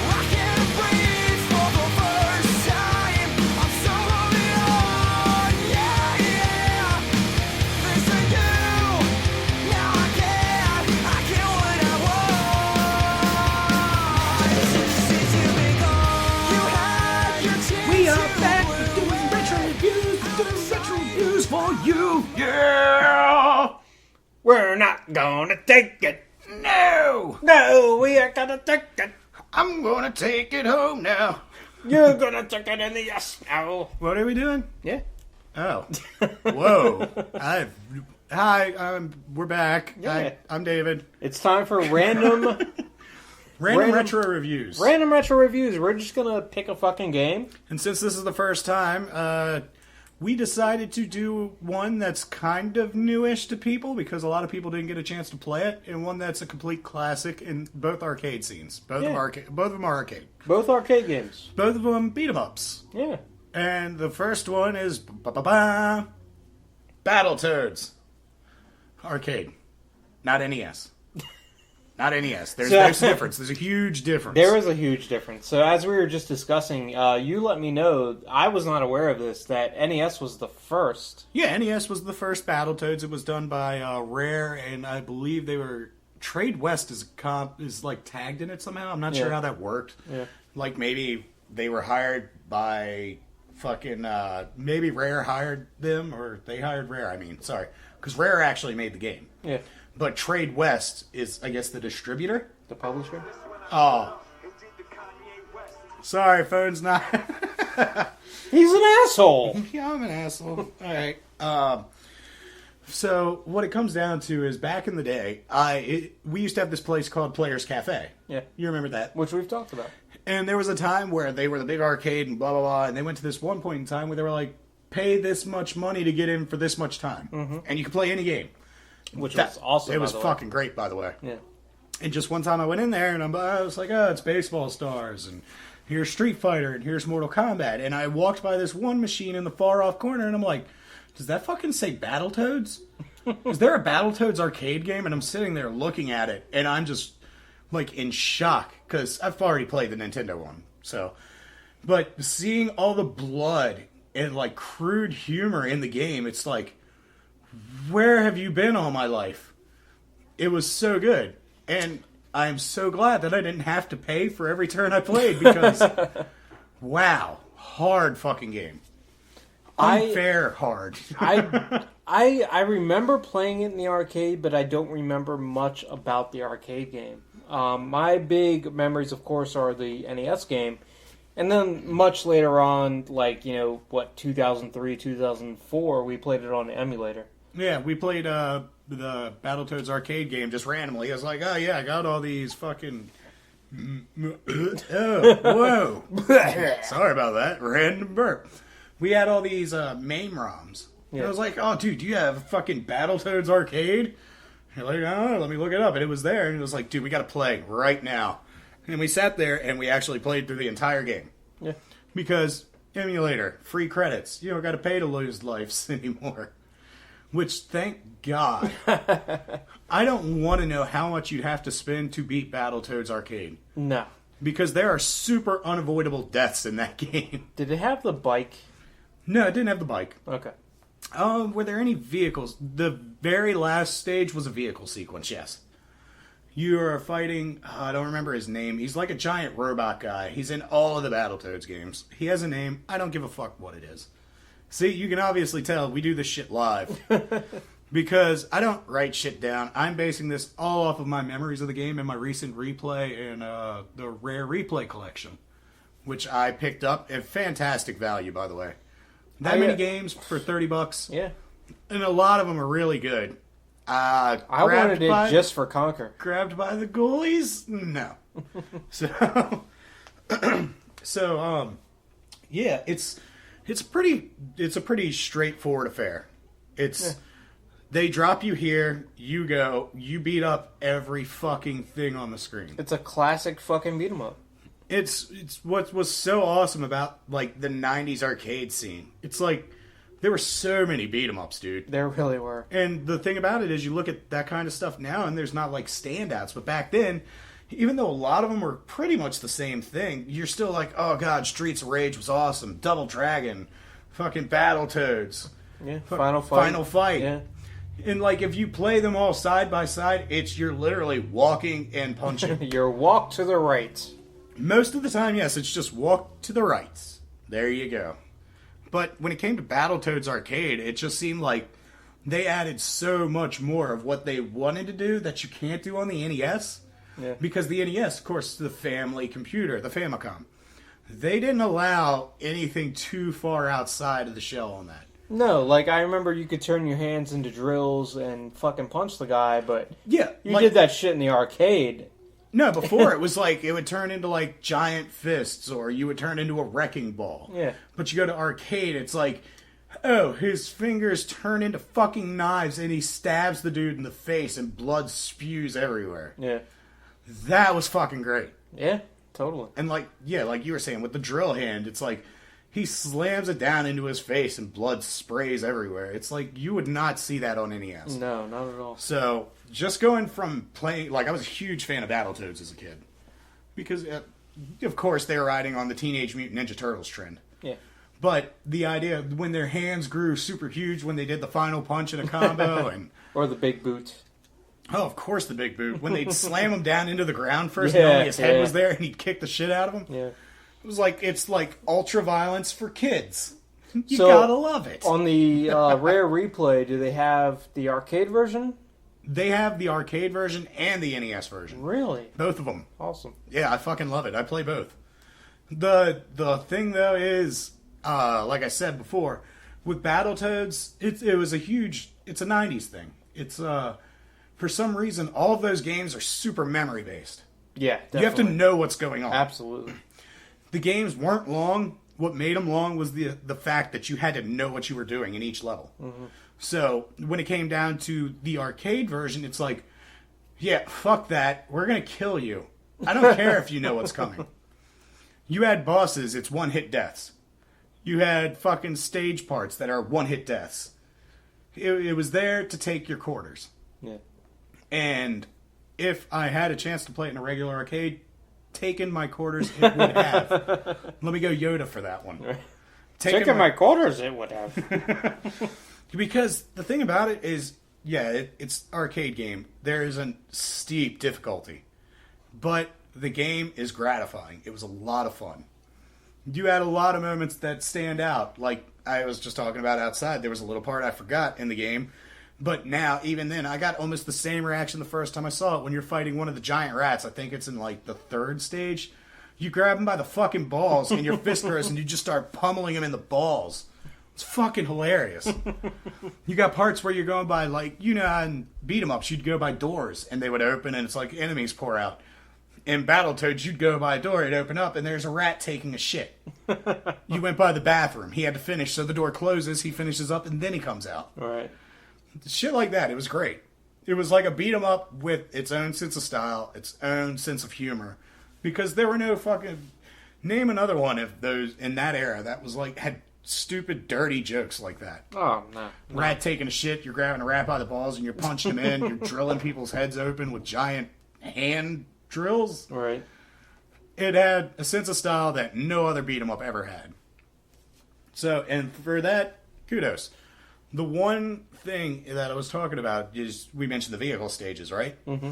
I can't breathe for the first time. I'm so alone. Yeah, yeah. Missing you. Now I can't what I want. Since you've been gone, you had your chance. We are back doing retro reviews for you. Yeah! We're not going to take it. No! No, we are going to take it. I'm gonna take it home now. You're going to take it in the yes now. What are we doing? Yeah. Oh. Whoa. Hi, we're back. Yeah. I'm David. It's time for random Retro reviews. random retro reviews. We're just going to pick a fucking game. And since this is the first time, we decided to do one that's kind of newish to people because a lot of people didn't get a chance to play it, and one that's a complete classic in both arcade scenes. Both of them are arcade. Both arcade games. Both of them beat 'em ups. Yeah. And the first one is Battletoads. Arcade. Not NES. Not NES. There's a difference. There's a huge difference. There is a huge difference. So as we were just discussing, you let me know, I was not aware of this, that NES was the first. Yeah, NES was the first Battletoads. It was done by Rare, and I believe they were... Trade West is like tagged in it somehow. I'm not sure how that worked. Yeah. Like maybe they were hired by fucking... maybe Rare hired them, or they hired Rare, I mean. Sorry. Because Rare actually made the game. Yeah. But Trade West is, I guess, the distributor. The publisher? Oh. Sorry, phone's not... He's an asshole! Yeah, I'm an asshole. All right. So what it comes down to is back in the day, we used to have this place called Players Cafe. Yeah. You remember that? Which we've talked about. And there was a time where they were the big arcade and blah, blah, blah, and they went to this one point in time where they were like, pay this much money to get in for this much time. Mm-hmm. And you could play any game. Which was awesome. It was fucking great, by the way. Yeah. And just one time I went in there and I was like, oh, it's Baseball Stars, and here's Street Fighter, and here's Mortal Kombat. And I walked by this one machine in the far off corner, and I'm like, does that fucking say Battletoads? Is there a Battletoads arcade game? And I'm sitting there looking at it, and I'm just like in shock because I've already played the Nintendo one. So, but seeing all the blood and like crude humor in the game, it's like, where have you been all my life? It was so good. And I'm so glad that I didn't have to pay for every turn I played because, wow, hard fucking game. Unfair hard. I remember playing it in the arcade, but I don't remember much about the arcade game. My big memories, of course, are the NES game. And then much later on, like, 2003, 2004, we played it on the emulator. Yeah, we played the Battletoads arcade game just randomly. I was like, oh yeah, I got all these fucking... oh, whoa. Sorry about that. Random burp. We had all these MAME ROMs. And I was like, oh, dude, do you have fucking Battletoads arcade? You're like, oh, let me look it up. And it was there. And it was like, dude, we got to play right now. And we sat there and we actually played through the entire game. Yeah. Because emulator, free credits. You don't got to pay to lose lives anymore. Which, thank God. I don't want to know how much you'd have to spend to beat Battletoads arcade. No. Because there are super unavoidable deaths in that game. Did it have the bike? No, it didn't have the bike. Okay. Were there any vehicles? The very last stage was a vehicle sequence, yes. You are fighting, I don't remember his name. He's like a giant robot guy. He's in all of the Battletoads games. He has a name. I don't give a fuck what it is. See, you can obviously tell we do this shit live. Because I don't write shit down. I'm basing this all off of my memories of the game and my recent replay and the rare replay collection. Which I picked up at fantastic value, by the way. That many games for $30. Yeah. And a lot of them are really good. I wanted it just for Conquer. Grabbed by the ghoulies? No. Yeah, it's a pretty straightforward affair. They drop you here, you go, you beat up every fucking thing on the screen. It's a classic fucking beat 'em up. It's what was so awesome about like the 90s arcade scene. It's like there were so many beat 'em ups, dude. There really were. And the thing about it is you look at that kind of stuff now and there's not like standouts, but back then, even though a lot of them were pretty much the same thing, you're still like, oh god, Streets of Rage was awesome, Double Dragon, fucking Battletoads. Yeah, Final Fight. Yeah. And like if you play them all side by side, you're literally walking and punching. Your walk to the right. Most of the time, yes, it's just walk to the right. There you go. But when it came to Battletoads Arcade, it just seemed like they added so much more of what they wanted to do that you can't do on the NES. Yeah. Because the NES, of course, the family computer, the Famicom, they didn't allow anything too far outside of the shell on that. No, like I remember you could turn your hands into drills and fucking punch the guy, but yeah, you did that shit in the arcade. No, before it was like it would turn into like giant fists or you would turn into a wrecking ball. Yeah. But you go to arcade, it's like, oh, his fingers turn into fucking knives and he stabs the dude in the face and blood spews everywhere. Yeah. That was fucking great. Yeah, totally. And like, yeah, like you were saying with the drill hand, it's like he slams it down into his face and blood sprays everywhere. It's like you would not see that on NES. No, not at all. So just going from playing, like I was a huge fan of Battletoads as a kid. Because, of course, they were riding on the Teenage Mutant Ninja Turtles trend. Yeah. But the idea, when their hands grew super huge when they did the final punch in a combo and... Or the big boot. Oh, of course the big boot. When they'd slam him down into the ground first and only his head was there and he'd kick the shit out of him. Yeah. It was like, it's like ultra violence for kids. You gotta love it. On the Rare Replay, do they have the arcade version? They have the arcade version and the NES version. Really? Both of them. Awesome. Yeah, I fucking love it. I play both. The thing, though, is, like I said before, with Battletoads, it was a huge... It's a 90s thing. It's, for some reason, all of those games are super memory-based. Yeah, definitely. You have to know what's going on. Absolutely. The games weren't long. What made them long was the fact that you had to know what you were doing in each level. Mm-hmm. So when it came down to the arcade version, it's like, yeah, fuck that. We're going to kill you. I don't care if you know what's coming. You had bosses, it's one-hit deaths. You had fucking stage parts that are one-hit deaths. It was there to take your quarters. Yeah. And if I had a chance to play it in a regular arcade, taking my quarters, it would have. Let me go Yoda for that one. Taking my quarters, it would have. Because the thing about it is, yeah, it's arcade game. There is a steep difficulty. But the game is gratifying. It was a lot of fun. You had a lot of moments that stand out. Like I was just talking about outside, there was a little part I forgot in the game. But now, even then, I got almost the same reaction the first time I saw it when you're fighting one of the giant rats. I think it's in, like, the third stage. You grab him by the fucking balls, and your fist grows, and you just start pummeling him in the balls. It's fucking hilarious. You got parts where you're going by, like, you know, in beat 'em ups, you'd go by doors and they would open and it's like enemies pour out. In Battletoads, you'd go by a door, it'd open up, and there's a rat taking a shit. You went by the bathroom. He had to finish, so the door closes, he finishes up, and then he comes out. Right. Shit like that. It was great. It was like a beat 'em up with its own sense of style, its own sense of humor. Because there were no fucking... Name another one of those in that era that was like, had stupid, dirty jokes like that. Oh, no. Rat taking a shit, you're grabbing a rat by the balls, and you're punching him in, you're drilling people's heads open with giant hand drills. Right. It had a sense of style that no other beat 'em up ever had. So, and for that, kudos. The one thing that I was talking about is, we mentioned the vehicle stages, right? Mm-hmm.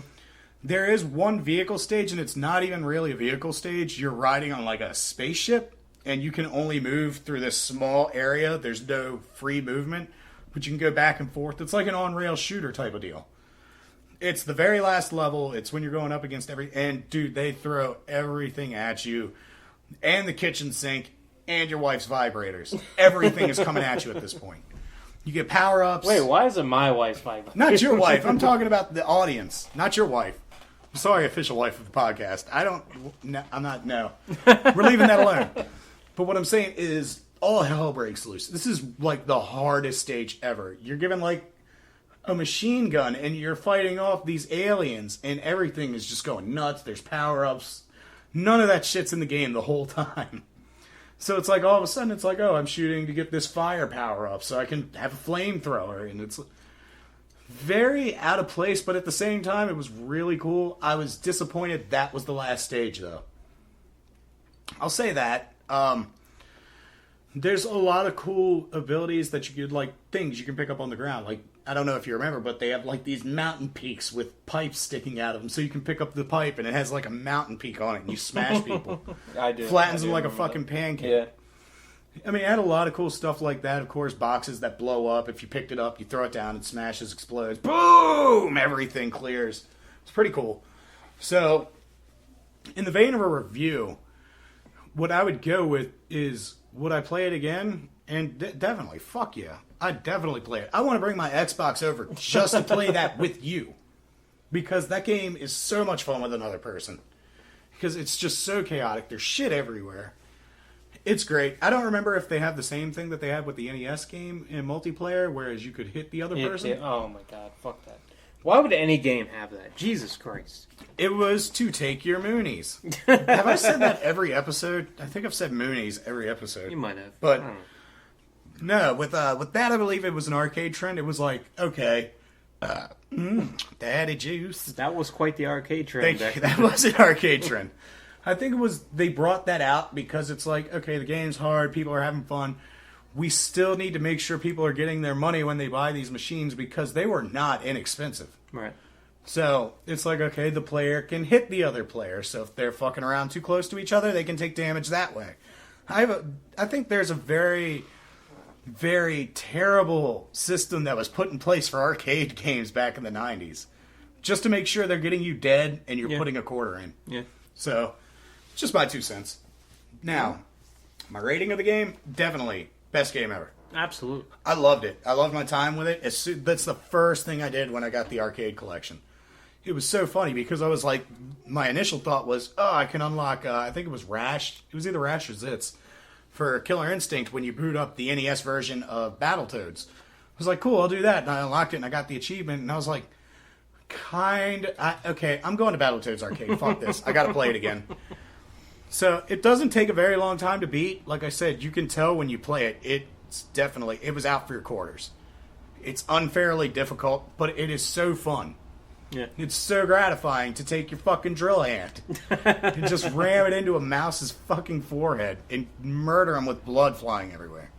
There is one vehicle stage, and it's not even really a vehicle stage. You're riding on like a spaceship, and you can only move through this small area. There's no free movement, but you can go back and forth. It's like an on-rail shooter type of deal. It's the very last level. It's when you're going up against and dude, they throw everything at you, and the kitchen sink, and your wife's vibrators. Everything is coming at you at this point. You get power-ups. Wait, why is it my wife's vibe? Not your wife. I'm talking about the audience, not your wife. I'm sorry, official wife of the podcast. No. We're leaving that alone. But what I'm saying is, all hell breaks loose. This is like the hardest stage ever. You're given like a machine gun, and you're fighting off these aliens, and everything is just going nuts. There's power-ups. None of that shit's in the game the whole time. So it's like, all of a sudden, it's like, oh, I'm shooting to get this fire power-up so I can have a flamethrower, and it's very out of place, but at the same time, it was really cool. I was disappointed that was the last stage, though. I'll say that. There's a lot of cool abilities that you could, like, things you can pick up on the ground. Like, I don't know if you remember, but they have, like, these mountain peaks with pipes sticking out of them. So you can pick up the pipe, and it has, like, a mountain peak on it, and you smash people. I do. Flattens them like a fucking pancake. Yeah. I mean, it had a lot of cool stuff like that. Of course, boxes that blow up. If you picked it up, you throw it down, it smashes, explodes. Boom! Everything clears. It's pretty cool. So, in the vein of a review, what I would go with is, would I play it again? And definitely, fuck yeah. I'd definitely play it. I want to bring my Xbox over just to play that with you. Because that game is so much fun with another person. Because it's just so chaotic. There's shit everywhere. It's great. I don't remember if they have the same thing that they had with the NES game in multiplayer, whereas you could hit the other person. Yeah. Oh my god, fuck that. Why would any game have that? Jesus Christ. It was to take your Moonies. Have I said that every episode? I think I've said Moonies every episode. You might have. But no, with that, I believe it was an arcade trend. It was like, okay, daddy juice. That was quite the arcade trend. That was an arcade trend. I think it was, they brought that out because it's like, okay, the game's hard, people are having fun. We still need to make sure people are getting their money when they buy these machines because they were not inexpensive. Right. So it's like, okay, the player can hit the other player. So if they're fucking around too close to each other, they can take damage that way. I think there's a very, very terrible system that was put in place for arcade games back in the 90s. Just to make sure they're getting you dead and you're putting a quarter in. Yeah. So, just my 2 cents. Now, my rating of the game, definitely best game ever. Absolutely. I loved it. I loved my time with it. That's the first thing I did when I got the arcade collection. It was so funny because I was like, my initial thought was, oh, I can unlock, I think it was Rash. It was either Rash or Zitz for Killer Instinct when you boot up the NES version of Battletoads. I was like, cool, I'll do that. And I unlocked it and I got the achievement and I was like, okay, I'm going to Battletoads arcade. Fuck this. I gotta play it again. So, it doesn't take a very long time to beat. Like I said, you can tell when you play it. It was out for your quarters. It's unfairly difficult, but it is so fun. Yeah. It's so gratifying to take your fucking drill hand and just ram it into a mouse's fucking forehead and murder him with blood flying everywhere.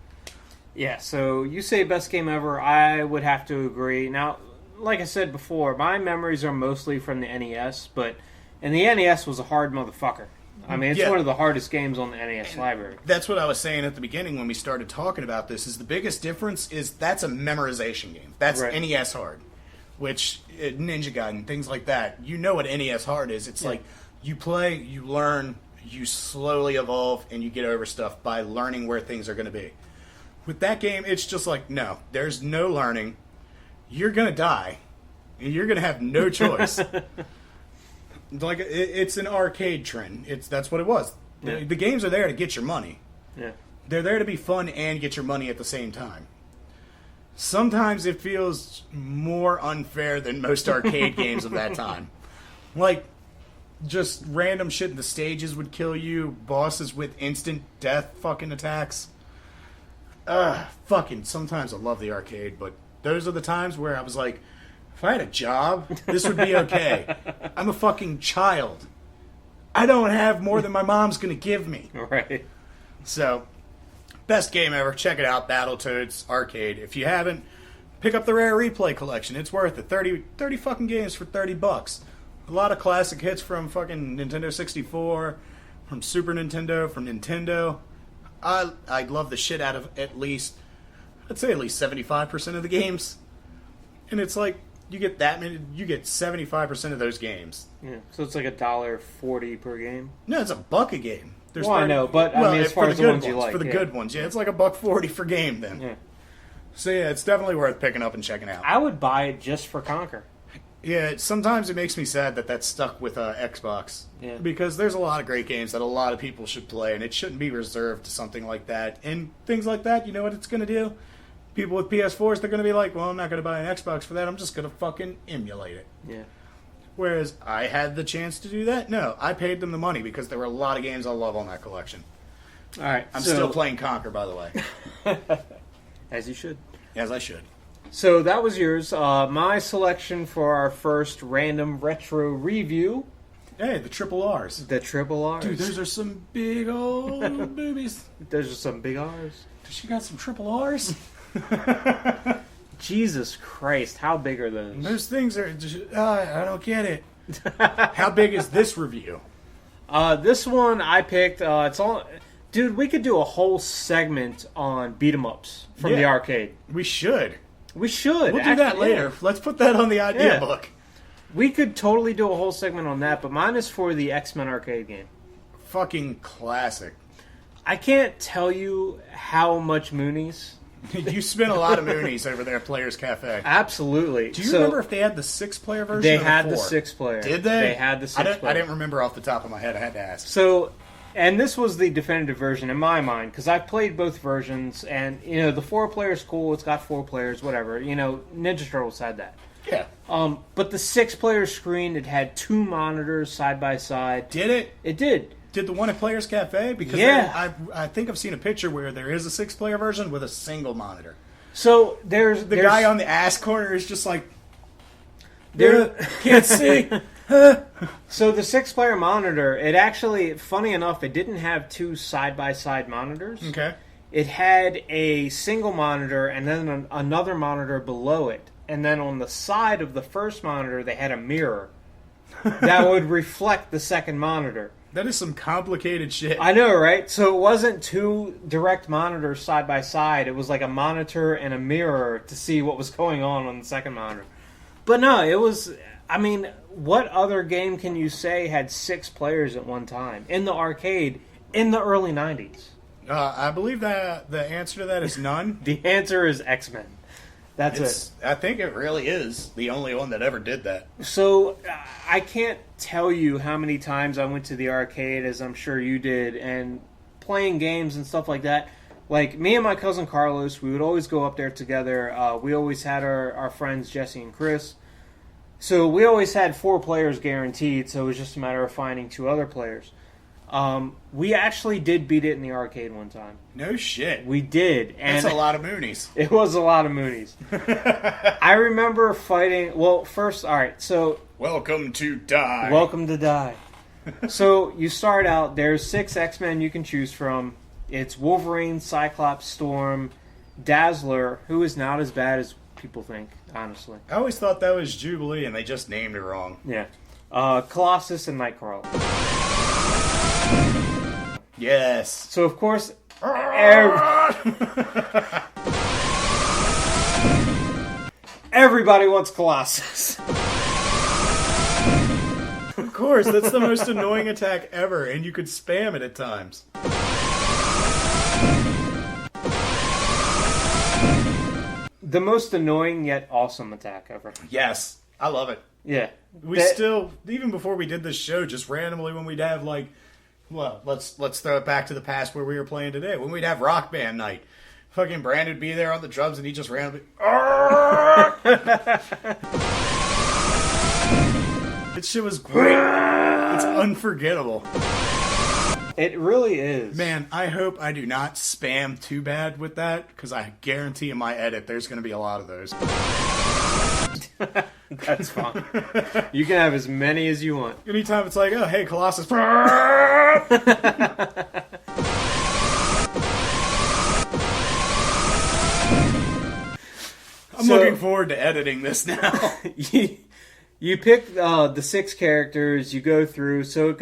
Yeah, so you say best game ever. I would have to agree. Now, like I said before, my memories are mostly from the NES, and the NES was a hard motherfucker. I mean, it's one of the hardest games on the NES library. That's what I was saying at the beginning when we started talking about this, is the biggest difference is that's a memorization game. That's NES hard, which Ninja Gaiden, things like that. You know what NES hard is. It's like you play, you learn, you slowly evolve, and you get over stuff by learning where things are going to be. With that game, it's just like, no, there's no learning. You're going to die. And you're going to have no choice. Like, it's an arcade trend. That's what it was. Yeah. The games are there to get your money. Yeah. They're there to be fun and get your money at the same time. Sometimes it feels more unfair than most arcade games of that time. Like, just random shit in the stages would kill you. Bosses with instant death fucking attacks. Fucking, sometimes I love the arcade, but those are the times where I was like, if I had a job, this would be okay. I'm a fucking child. I don't have more than my mom's gonna give me. Right. So, best game ever. Check it out, Battletoads Arcade. If you haven't, pick up the Rare Replay collection. It's worth it. 30 fucking games for $30. A lot of classic hits from fucking Nintendo 64, from Super Nintendo, from Nintendo. I love the shit out of at least 75% of the games. And it's like, you get that many, you get 75% of those games. Yeah. So it's like $1.40 per game. No, it's $1 a game. There's Well, I know, but I mean, as far for as the good ones you like, for the yeah. good ones, yeah, it's like $1.40 per game then. Yeah. So yeah, it's definitely worth picking up and checking out. I would buy it just for Conquer. Yeah, sometimes it makes me sad that that's stuck with Xbox. Yeah. Because there's a lot of great games that a lot of people should play, and it shouldn't be reserved to something like that. And things like that, you know what it's going to do? People with PS4s, they're going to be like, well, I'm not going to buy an Xbox for that. I'm just going to fucking emulate it. Yeah. Whereas I had the chance to do that. No, I paid them the money because there were a lot of games I love on that collection. All right. I'm still playing Conquer, by the way. As you should. As I should. So that was yours. My selection for our first random retro review. Hey, the triple R's. The triple R's. Dude, those are some big old boobies. Those are some big R's. She got some triple R's? Jesus Christ, how big are those? Those things are just, I don't get it. How big is this review? This one I picked, it's all... Dude, we could do a whole segment on beat-em-ups from the arcade. We should. We should. We'll do that later. Let's put that on the idea book. We could totally do a whole segment on that, but mine is for the X-Men arcade game. Fucking classic. I can't tell you how much Moonies. You spent a lot of Moonies over there at Players Cafe. Absolutely. Do you remember if they had the 6-player version They or had the the 4? 6-player. Did they? They had the 6-player. I didn't remember off the top of my head. I had to ask. So, and this was the definitive version in my mind, because I've played both versions, and, you know, the 4-player is cool, it's got 4 players, whatever. You know, Ninja Turtles had that. Yeah. But the 6-player screen, it had 2 monitors side by side. Did it? It did. Did the one at Players Cafe? Because Yeah. I think I've seen a picture where there is a 6-player version with a single monitor. So, there's... The guy on the ass corner is just like, There, can't see. So the 6-player monitor, it actually, funny enough, it didn't have 2 side-by-side monitors. Okay. It had a single monitor and then another monitor below it. And then on the side of the first monitor, they had a mirror that would reflect the second monitor. That is some complicated shit. I know, right? So it wasn't 2 direct monitors side by side. It was like a monitor and a mirror to see what was going on the second monitor. But no, it was... I mean, what other game can you say had 6 players at one time in the arcade in the early 90s? I believe that the answer to that is none. The answer is X-Men. That's it. I think it really is the only one that ever did that. So, I can't tell you how many times I went to the arcade, as I'm sure you did, and playing games and stuff like that. Like, me and my cousin Carlos, we would always go up there together. We always had our friends Jesse and Chris. So we always had 4 players guaranteed, so it was just a matter of finding 2 other players. We actually did beat it in the arcade one time. No shit. We did. And That's a lot of Moonies. It was a lot of Moonies. I remember fighting... Well, first, alright, so... Welcome to Die. Welcome to Die. So, you start out, there's 6 X-Men you can choose from. It's Wolverine, Cyclops, Storm, Dazzler, who is not as bad as people think, honestly. I always thought that was Jubilee, and they just named it wrong. Yeah. Colossus and Nightcrawler. Yes. So, of course, everybody wants Colossus. Of course, that's the most annoying attack ever, and you could spam it at times. The most annoying yet awesome attack ever. Yes, I love it. Yeah. We still, even before we did this show, just randomly when we'd have like, well, let's throw it back to the past where we were playing today. When we'd have Rock Band night, fucking Brandon would be there on the drums and he just randomly, That shit was great. It's unforgettable. It really is. Man, I hope I do not spam too bad with that, because I guarantee in my edit there's going to be a lot of those. That's fine. You can have as many as you want. Anytime it's like, oh, hey, Colossus. I'm looking forward to editing this now. You pick the 6 characters, you go through, so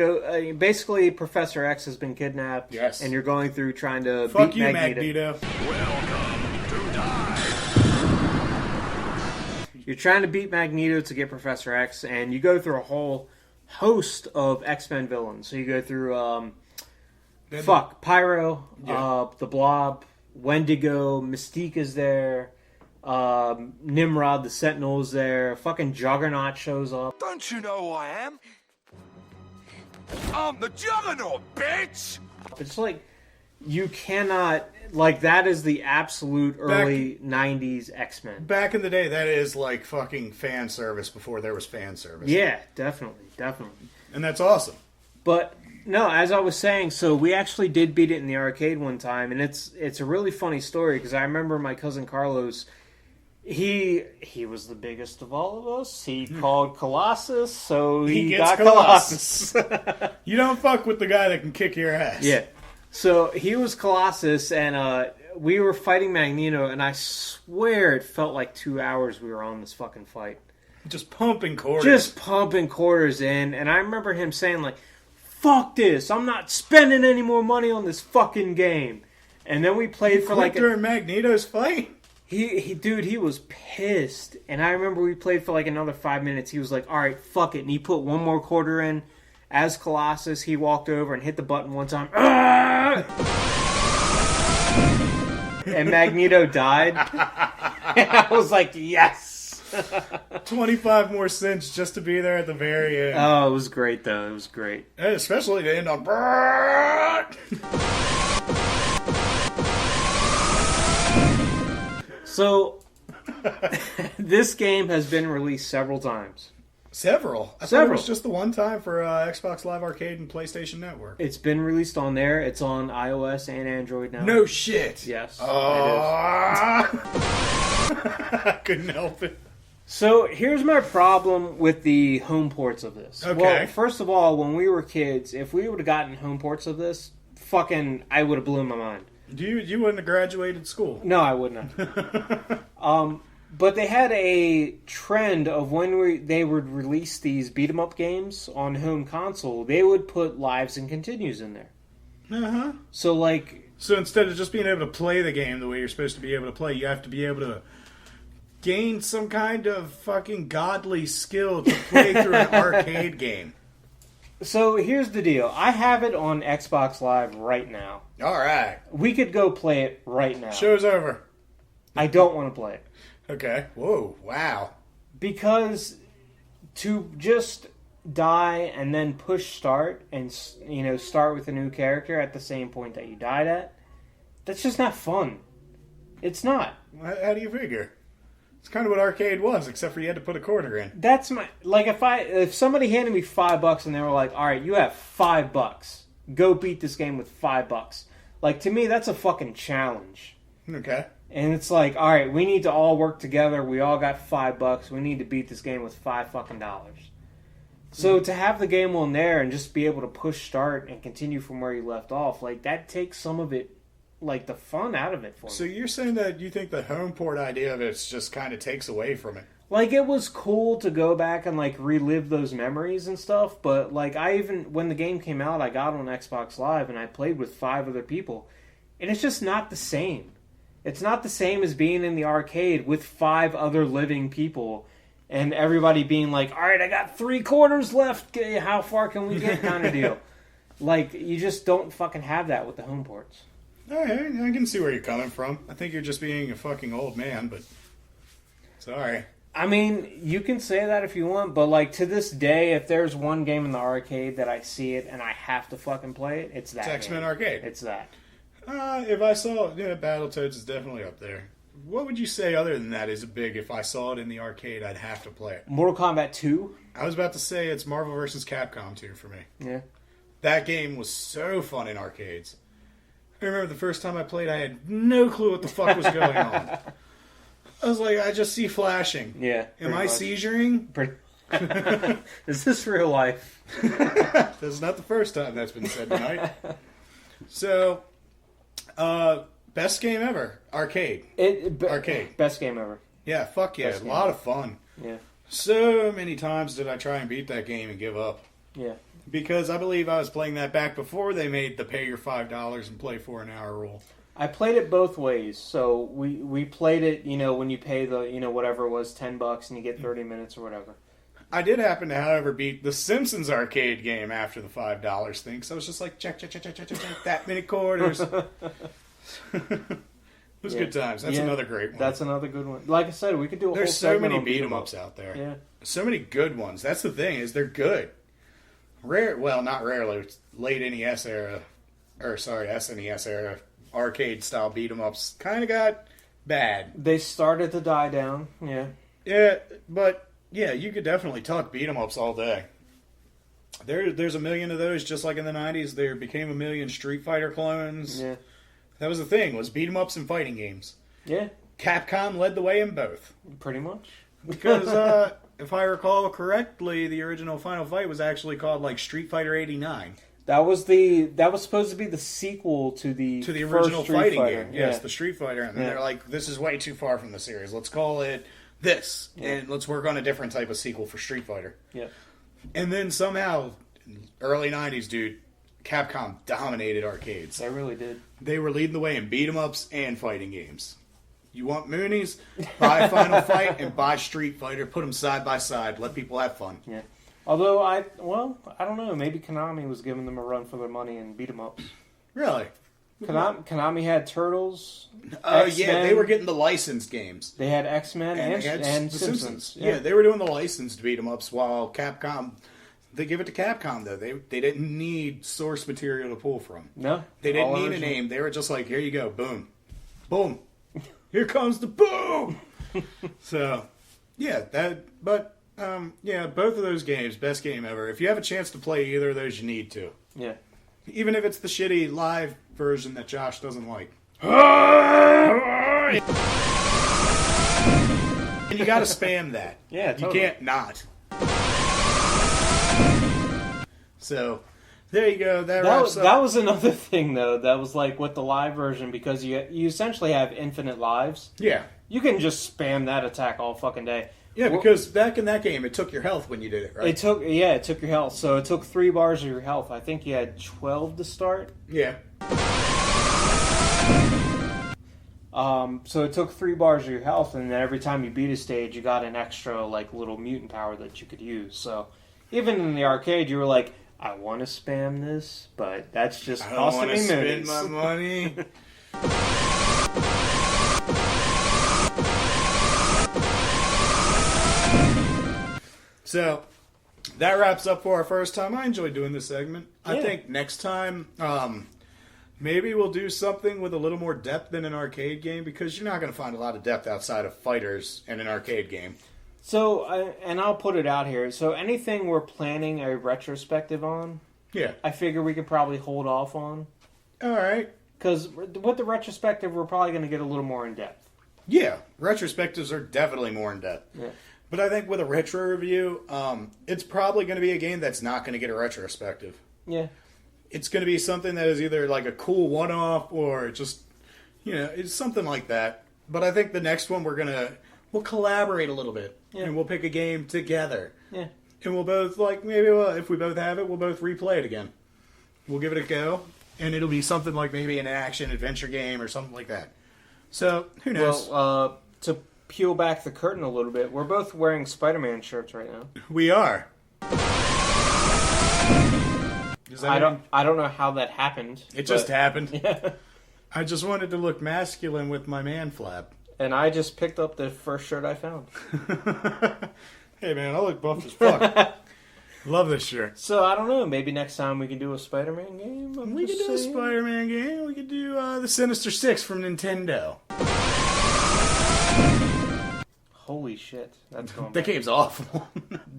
basically Professor X has been kidnapped, Yes. and you're going through trying to Fuck beat you, Magneto. Welcome to die. You're trying to beat Magneto to get Professor X, and you go through a whole host of X-Men villains. So you go through, Pyro, the Blob, Wendigo, Mystique is there, Nimrod the Sentinel is there, fucking Juggernaut shows up. Don't you know who I am? I'm the Juggernaut, bitch! It's like, you cannot, like, that is the absolute early 90s X-Men. Back in the day, that is like fucking fan service before there was fan service. Yeah, definitely. And that's awesome. But, no, as I was saying, so we actually did beat it in the arcade one time, and it's a really funny story, because I remember my cousin Carlos, he was the biggest of all of us. He called Colossus, so he gets got Colossus. Colossus. You don't fuck with the guy that can kick your ass. Yeah. So he was Colossus, and we were fighting Magneto, and I swear it felt like 2 hours we were on this fucking fight. Just pumping quarters. Just pumping quarters in, and I remember him saying, like, fuck this, I'm not spending any more money on this fucking game. And then we played for like... during Magneto's fight? He was pissed. And I remember we played for like another 5 minutes. He was like, alright, fuck it. And he put one more quarter in. As Colossus, he walked over and hit the button one time. And Magneto died. And I was like, yes! 25 more cents just to be there at the very end. Oh, it was great, though. It was great. And especially to end on... So, this game has been released several times. Several. I thought it was just the one time for Xbox Live Arcade and PlayStation Network. It's been released on there. It's on iOS and Android now. No shit. Yes. I couldn't help it. So here's my problem with the home ports of this. Okay. Well, first of all, when we were kids, if we would have gotten home ports of this, I would have blown my mind. You wouldn't have graduated school. No, I wouldn't have. But they had a trend of when they would release these beat-em-up games on home console, they would put lives and continues in there. Uh-huh. So, So instead of just being able to play the game the way you're supposed to be able to play, you have to be able to gain some kind of fucking godly skill to play through an arcade game. So here's the deal. I have it on Xbox Live right now. Alright. We could go play it right now. Show's over. I don't want to play it. Okay. Whoa. Wow. Because to just die and then push start and, start with a new character at the same point that you died at, that's just not fun. It's not. How do you figure? It's kind of what arcade was, except for you had to put a quarter in. That's my... Like, if somebody handed me $5 and they were like, alright, you have $5. Go beat this game with $5. Like, to me, that's a fucking challenge. Okay. And it's like, alright, we need to all work together. We all got $5. We need to beat this game with $5 fucking dollars. So to have the game on there and just be able to push start and continue from where you left off, like, that takes some of it, like, the fun out of it for me. So you're saying that you think the home port idea of it just kind of takes away from it? Like, it was cool to go back and, like, relive those memories and stuff, but, like, when the game came out, I got on Xbox Live and I played with 5 other people, and it's just not the same. It's not the same as being in the arcade with 5 other living people and everybody being like, alright, I got 3 quarters left, how far can we get, kind of deal. Like, you just don't fucking have that with the home ports. Alright, I can see where you're coming from. I think you're just being a fucking old man, but... Sorry. I mean, you can say that if you want, but like to this day, if there's one game in the arcade that I see it and I have to fucking play it, it's that. It's X-Men game. Arcade. It's that. If I saw, Battletoads is definitely up there. What would you say other than that is big? If I saw it in the arcade, I'd have to play it. Mortal Kombat 2? I was about to say it's Marvel vs. Capcom 2 for me. Yeah. That game was so fun in arcades. I remember the first time I played, I had no clue what the fuck was going on. I was like, I just see flashing. Yeah. Am I seizuring? Is this real life? This is not the first time that's been said tonight. So, best game ever. Arcade. Arcade. Best game ever. Yeah, fuck yeah. A lot of fun. Yeah. So many times did I try and beat that game and give up. Yeah. Because I believe I was playing that back before they made the pay your $5 and play for an hour rule. I played it both ways. So we played it, when you pay the, whatever it was, $10 and you get 30 minutes or whatever. I did happen to, however, beat the Simpsons arcade game after the $5 thing. So I was just like, check, that many quarters. It was good times. That's another great one. That's another good one. Like I said, we could do a whole There's so segment many on beat 'em ups out there. Yeah. So many good ones. That's the thing, is they're good. Rare, well, not rarely. It's late NES era, SNES era arcade style beat 'em ups kind of got bad. They started to die down. Yeah. Yeah, but yeah, you could definitely talk beat 'em ups all day. There's a million of those, just like in the 90s. There became a million Street Fighter clones. Yeah. That was the thing, was beat 'em ups and fighting games. Yeah. Capcom led the way in both. Pretty much. Because, if I recall correctly, the original Final Fight was actually called, like, Street Fighter 89. That was supposed to be the sequel to the original Street fighting Fighter. game. Yes, the Street Fighter. And they're like, this is way too far from the series. Let's call it this. And let's work on a different type of sequel for Street Fighter. Yeah. And then somehow, early 90s, dude, Capcom dominated arcades. They really did. They were leading the way in beat 'em ups and fighting games. You want Moonies? Buy Final Fight and buy Street Fighter. Put them side by side. Let people have fun. Yeah. Although I don't know. Maybe Konami was giving them a run for their money and beat 'em ups. Really? Konami had Turtles. Oh, X-Men. yeah. They were getting the licensed games. They had X-Men they had and the Simpsons. Yeah, they were doing the licensed beat 'em ups, while Capcom, they give it to Capcom though. They didn't need source material to pull from. No, they didn't all need original. a name. They were just like, here you go, boom, boom, here comes the boom. So, yeah, both of those games, best game ever. If you have a chance to play either of those, you need to. Yeah, even if it's the shitty live version that Josh doesn't like. And you got to spam that. Yeah, totally. You can't not. So, there you go. That was another thing, though. That was like with the live version, because you essentially have infinite lives. Yeah. You can just spam that attack all fucking day. Yeah, because back in that game, it took your health when you did it, right? It took your health. So it took 3 bars of your health. I think you had 12 to start. Yeah. So it took 3 bars of your health, and then every time you beat a stage, you got an extra like little mutant power that you could use. So even in the arcade, you were like, I want to spam this, but that's just costing me spend moonies. my money. So, that wraps up for our first time. I enjoyed doing this segment. Yeah. I think next time, maybe we'll do something with a little more depth than an arcade game, because you're not going to find a lot of depth outside of fighters in an arcade game. So, and I'll put it out here. So anything we're planning a retrospective on, Yeah. I figure we could probably hold off on. All right. Because with the retrospective, we're probably going to get a little more in depth. Yeah. Retrospectives are definitely more in depth. Yeah. But I think with a retro review, it's probably going to be a game that's not going to get a retrospective. Yeah. It's going to be something that is either like a cool one-off or just, it's something like that. But I think the next one we'll collaborate a little bit. Yeah. And we'll pick a game together. Yeah. And we'll both, if we both have it, we'll both replay it again. We'll give it a go. And it'll be something like maybe an action-adventure game or something like that. So, who knows? Well, to peel back the curtain a little bit, we're both wearing Spider-Man shirts right now. We are. I don't know how that happened. It just happened. Yeah. I just wanted to look masculine with my man flap. And I just picked up the first shirt I found. Hey man, I look buff as fuck. Love this shirt. So I don't know. Maybe next time we can do a Spider-Man game. We could do a Spider-Man game. We could do the Sinister Six from Nintendo. Holy shit, that's going. That game's awful.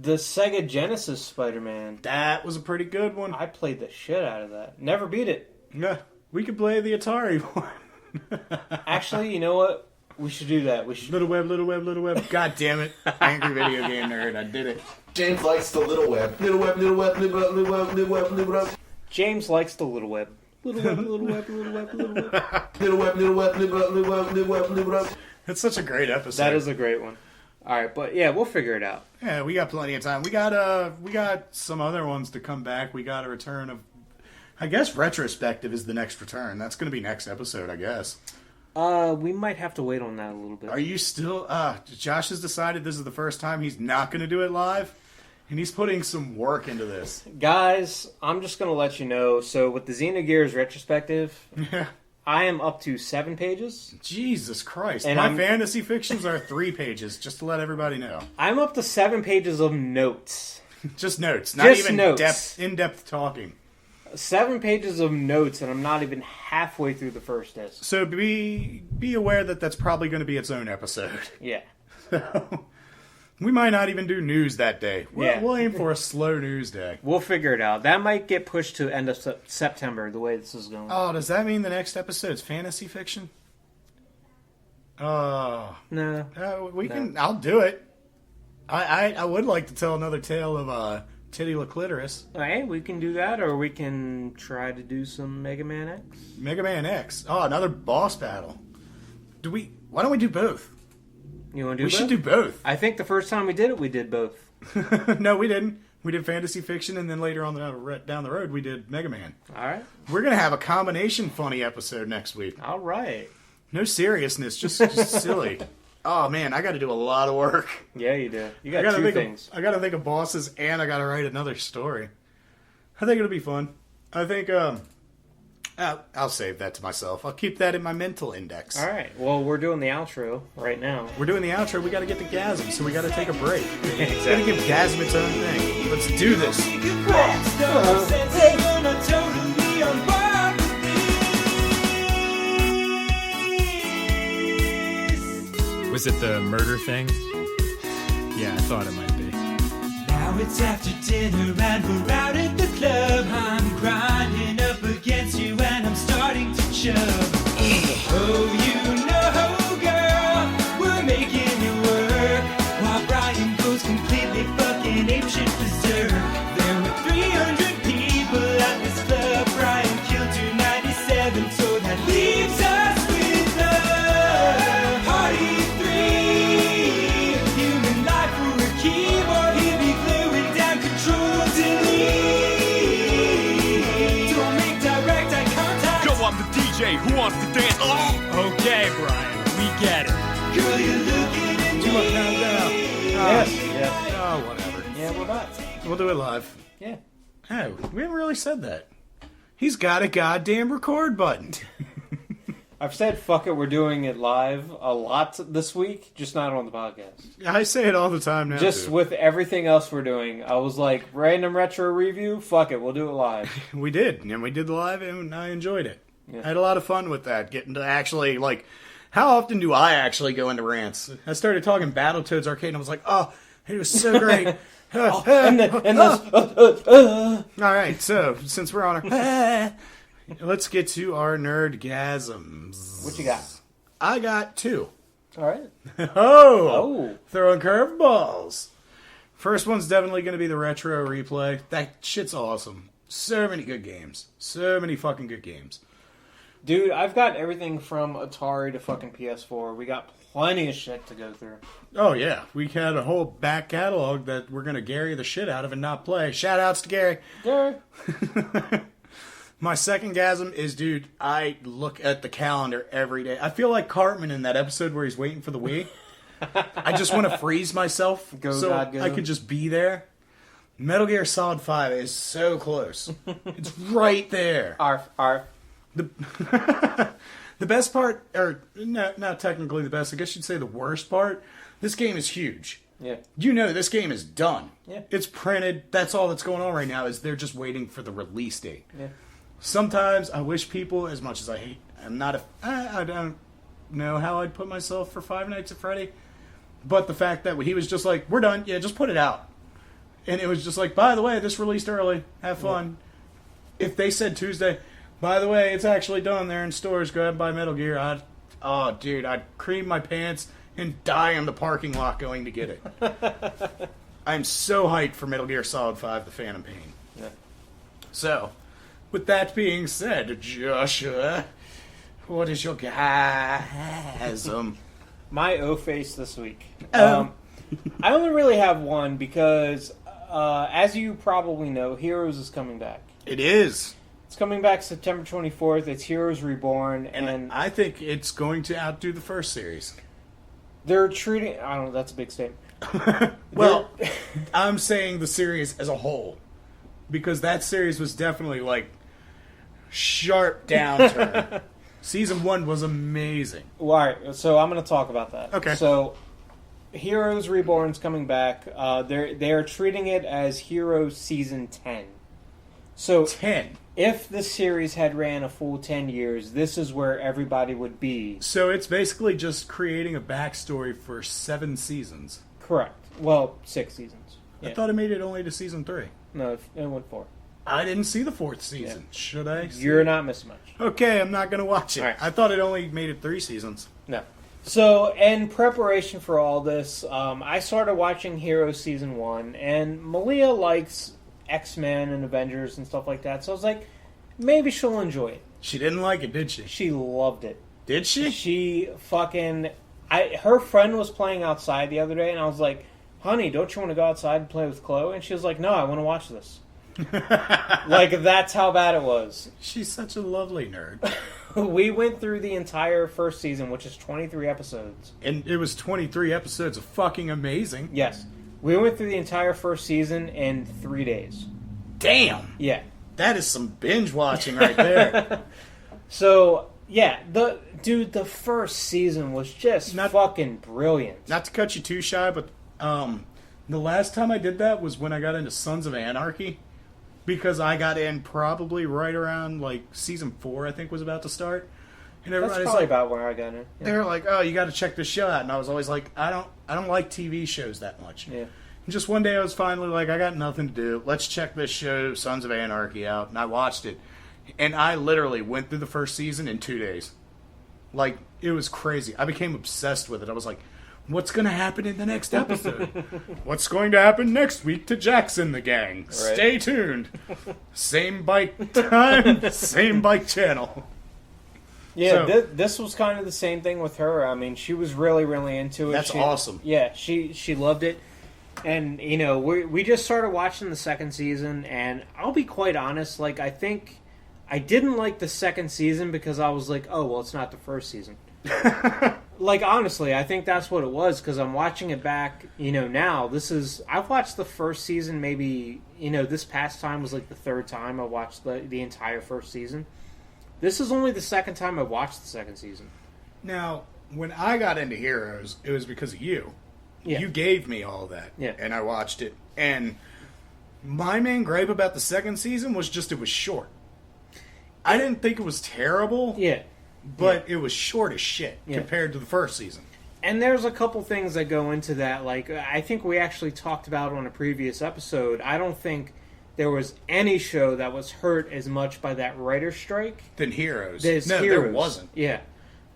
The Sega Genesis Spider-Man. That was a pretty good one. I played the shit out of that. Never beat it. Yeah, we could play the Atari one. Actually, you know what? We should do that. We should. Little web, little web, little web. God damn it. Angry video game nerd. I did it. James likes the little web. Little web, little web, little web, little web, little web, little web. James likes the little web. Little web, little web, little web, little web. Little web, little web, little web, little web, little web, little web. It's such a great episode. That is a great one. All right, but yeah, we'll figure it out. Yeah, we got plenty of time. We got some other ones to come back. We got a return of, I guess, retrospective is the next return. That's going to be next episode, I guess. We might have to wait on that a little bit. Are you still? Josh has decided this is the first time he's not going to do it live, and he's putting some work into this. Guys, I'm just going to let you know. So with the Xenogears retrospective, I am up to 7 pages. Jesus Christ. And My fantasy fictions are 3 pages, just to let everybody know. I'm up to 7 pages of notes. Just notes, not Just even notes. in-depth talking. 7 pages of notes, and I'm not even halfway through the first disc. So be aware that that's probably going to be its own episode. Yeah. So, we might not even do news that day. Yeah. We'll aim for a slow news day. We'll figure it out. That might get pushed to end of September, the way this is going. Oh, does that mean the next episode's fantasy fiction? No. I'll do it. I would like to tell another tale of Titty La Clitoris. Hey, we can do that, or we can try to do some Mega Man X. Mega Man X. Oh, another boss battle. Why don't we do both? You want to do We both? should do both. I think the first time we did it, we did both. No, we didn't. We did fantasy fiction, and then later on down the road, we did Mega Man. All right. We're going to have a combination funny episode next week. All right. No seriousness, just silly. Oh, man, I got to do a lot of work. Yeah, you do. You got gotta two think things. I got to think of bosses, and I got to write another story. I think it'll be fun. I think I'll save that to myself. I'll keep that in my mental index. All right. Well, we're doing the outro right now. We're doing the outro. We got to get to Gasm, so we got to take a break. Exactly. Got to give Gasm its own thing. Let's do this. Was it the murder thing? Yeah, I thought it might be. Now it's after dinner and we're out at the club. I'm grinding up against you and I'm starting to chub. Oh, you know, girl, we're making it work. While Brian goes completely fucking apeshit berserk. There were 300 people at this club. Brian killed 297, so that leaves us with a party 3. Human life for a keyboard, he'll be gluing down control delete. Don't make direct eye contact. Yo, I'm the DJ. Who wants to dance? Oh! Okay, Brian, we get it. Girl, you're looking at Too much me. countdown. Yes. Yeah. Oh, whatever. Yeah, we're not. We'll do it live. Yeah. Oh, we haven't really said that. He's got a goddamn record button. I've said fuck it, we're doing it live a lot this week, just not on the podcast. I say it all the time now. Just too. with everything else we're doing, I was like, random retro review, fuck it, we'll do it live. We did, and we did the live, and I enjoyed it. Yeah. I had a lot of fun with that, getting to actually, like, how often do I actually go into rants? I started talking Battletoads Arcade, and I was like, oh, it was so great. All right, so, since we're on our... let's get to our Nerdgasms. What you got? I got 2. All right. Oh! Throwing curveballs. First one's definitely going to be the retro replay. That shit's awesome. So many good games. So many fucking good games. Dude, I've got everything from Atari to fucking PS4. We got plenty of shit to go through. Oh, yeah. We had a whole back catalog that we're going to Gary the shit out of and not play. Shout outs to Gary. Gary. My second gasm is, dude, I look at the calendar every day. I feel like Cartman in that episode where he's waiting for the Wii. I just want to freeze myself so I could just be there. Metal Gear Solid 5 is so close. It's right there. Arf. The best part, or not technically the best, I guess you'd say the worst part, this game is huge. Yeah. You know this game is done. Yeah. It's printed. That's all that's going on right now is they're just waiting for the release date. Yeah. Sometimes I wish people, as much as I hate, I don't know how I'd put myself for Five Nights at Freddy, but the fact that he was just like, we're done, yeah, just put it out. And it was just like, by the way, this released early, have fun. Yeah. If they said Tuesday, by the way, it's actually done, they're in stores, go ahead and buy Metal Gear, I'd cream my pants and die in the parking lot going to get it. I'm so hyped for Metal Gear Solid 5, The Phantom Pain. Yeah. So, with that being said, Joshua, what is your gasm? My O-face this week. I only really have one because, as you probably know, Heroes is coming back. It is. It's coming back September 24th. It's Heroes Reborn. And I think it's going to outdo the first series. They're treating... I don't know, that's a big statement. Well, I'm saying the series as a whole. Because that series was definitely, like, sharp downturn. Season 1 was amazing. Well, all right, so I'm going to talk about that. Okay. So, Heroes Reborn's coming back. They're treating it as Heroes Season 10. So 10. If the series had ran a full 10 years, this is where everybody would be. So it's basically just creating a backstory for 7 seasons. Correct. Well, 6 seasons. Yeah. I thought it made it only to Season 3. No, it went 4. I didn't see the 4th season. Yeah. Should I? You're not missing much. Okay, I'm not going to watch it. Right. I thought it only made it 3 seasons. No. So, in preparation for all this, I started watching Heroes Season 1, and Malia likes X-Men and Avengers and stuff like that, so I was like, maybe she'll enjoy it. She didn't like it, did she? She loved it. Did she? She fucking... her friend was playing outside the other day, and I was like, honey, don't you want to go outside and play with Chloe? And she was like, no, I want to watch this. Like, that's how bad it was. She's such a lovely nerd. We went through the entire first season, which is 23 episodes. And it was 23 episodes of fucking amazing. Yes. We went through the entire first season in 3 days. Damn! Yeah. That is some binge watching right there. So, yeah, the first season was just fucking brilliant. Not to cut you too shy, but the last time I did that was when I got into Sons of Anarchy. Because I got in probably right around, like, Season 4, I think, was about to start. And everybody's That's probably like, about where I got in. Yeah. They're like, oh, you got to check this show out. And I was always like, I don't like TV shows that much. Yeah. And just one day I was finally like, I got nothing to do. Let's check this show, Sons of Anarchy, out. And I watched it. And I literally went through the first season in 2 days. Like, it was crazy. I became obsessed with it. I was like, what's going to happen in the next episode? What's going to happen next week to Jackson the gang? Right. Stay tuned. Same bike time, same bike channel. Yeah, so, this was kind of the same thing with her. I mean, she was really, really into it. That's awesome. Yeah, she loved it. And, you know, we just started watching the second season, and I'll be quite honest, like, I think I didn't like the second season because I was like, oh, well, it's not the first season. Like, honestly, I think that's what it was, because I'm watching it back, you know, now. I've watched the first season maybe, you know, this past time was like the third time I watched the entire first season. This is only the second time I watched the second season. Now, when I got into Heroes, it was because of you. Yeah. You gave me all of that, yeah. And I watched it. And my main gripe about the second season was just it was short. I didn't think it was terrible. Yeah. But it was short as shit compared to the first season. And there's a couple things that go into that. Like, I think we actually talked about on a previous episode. I don't think there was any show that was hurt as much by that writer's strike than Heroes. No, there wasn't. Yeah.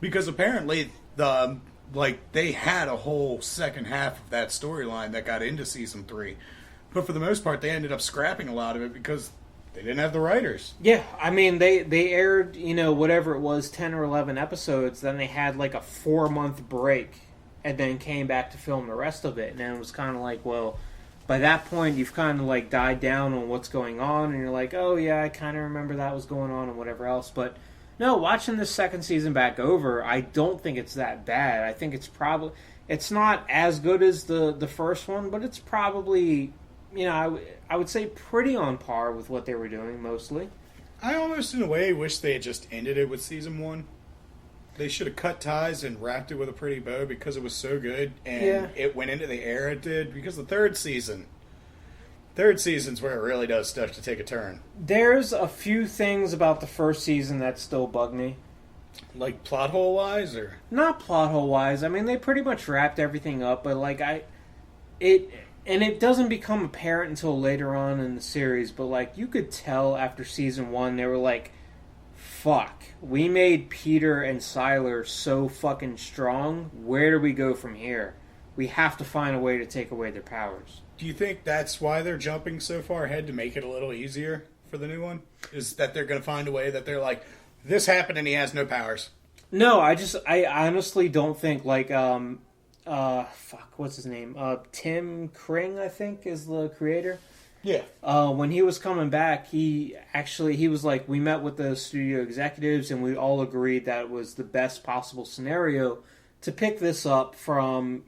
Because apparently, they had a whole second half of that storyline that got into Season 3. But for the most part, they ended up scrapping a lot of it because they didn't have the writers. Yeah, I mean, they aired, you know, whatever it was, 10 or 11 episodes, then they had like a 4-month break, and then came back to film the rest of it, and then it was kind of like, well, by that point, you've kind of like died down on what's going on, and you're like, oh yeah, I kind of remember that was going on and whatever else, but no, watching this second season back over, I don't think it's that bad. I think it's not as good as the first one, but it's probably, you know, I would say pretty on par with what they were doing, mostly. I almost, in a way, wish they had just ended it with Season 1. They should have cut ties and wrapped it with a pretty bow because it was so good, and Yeah. it went into the air it did. Because the third season's where it really does start to take a turn. There's a few things about the first season that still bug me. Like plot hole wise, or Not plot hole wise. I mean, they pretty much wrapped everything up, but it doesn't become apparent until later on in the series. But like, you could tell after season 1, they were like, "Fuck, we made Peter and Siler so fucking strong. Where do we go from here? We have to find a way to take away their powers." do you think that's why they're jumping so far ahead to make it a little easier for the new one? Is that they're going to find a way that they're like, this happened and he has no powers? No, I honestly don't think like what's his name? Tim Kring, I think, is the creator. Yeah. When he was coming back, he was like, we met with the studio executives and we all agreed that it was the best possible scenario to pick this up from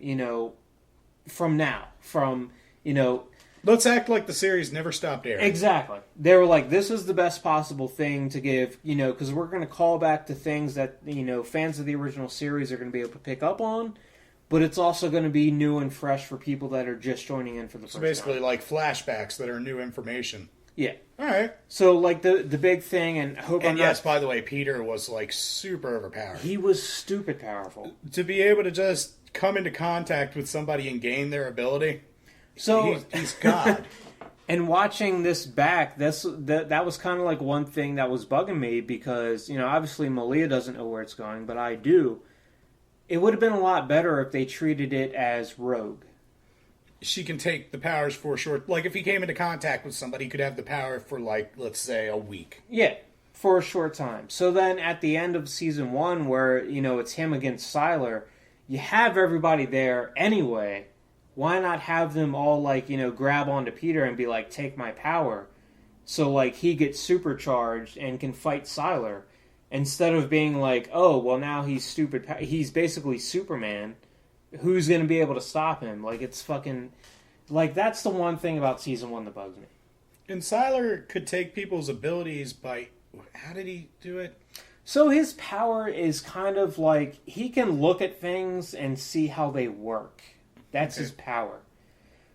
Let's act like the series never stopped airing. Exactly. They were like, this is the best possible thing to give, because we're going to call back to things that, fans of the original series are going to be able to pick up on, but it's also going to be new and fresh for people that are just joining in for the first So basically time. like flashbacks that are new information. Yeah. All right. So, like, the big thing, and By the way, Peter was like super overpowered. He was stupid powerful. To be able to just come into contact with somebody and gain their ability, so he's God. And watching this back, that was kind of like one thing that was bugging me because, obviously Malia doesn't know where it's going, but I do. It would have been a lot better if they treated it as Rogue. She can take the powers for a short... Like, if he came into contact with somebody, he could have the power for, like, let's say, a week. Yeah, for a short time. So then at the end of Season 1, where, it's him against Siler, you have everybody there anyway. Why not have them all, like, grab onto Peter and be like, take my power? So, like, he gets supercharged and can fight Siler. Instead of being like, oh, well, now he's stupid. He's basically Superman. Who's going to be able to stop him? Like, it's fucking... Like, that's the one thing about Season 1 that bugs me. And Siler could take people's abilities by... How did he do it? So his power is kind of like... He can look at things and see how they work. That's his power.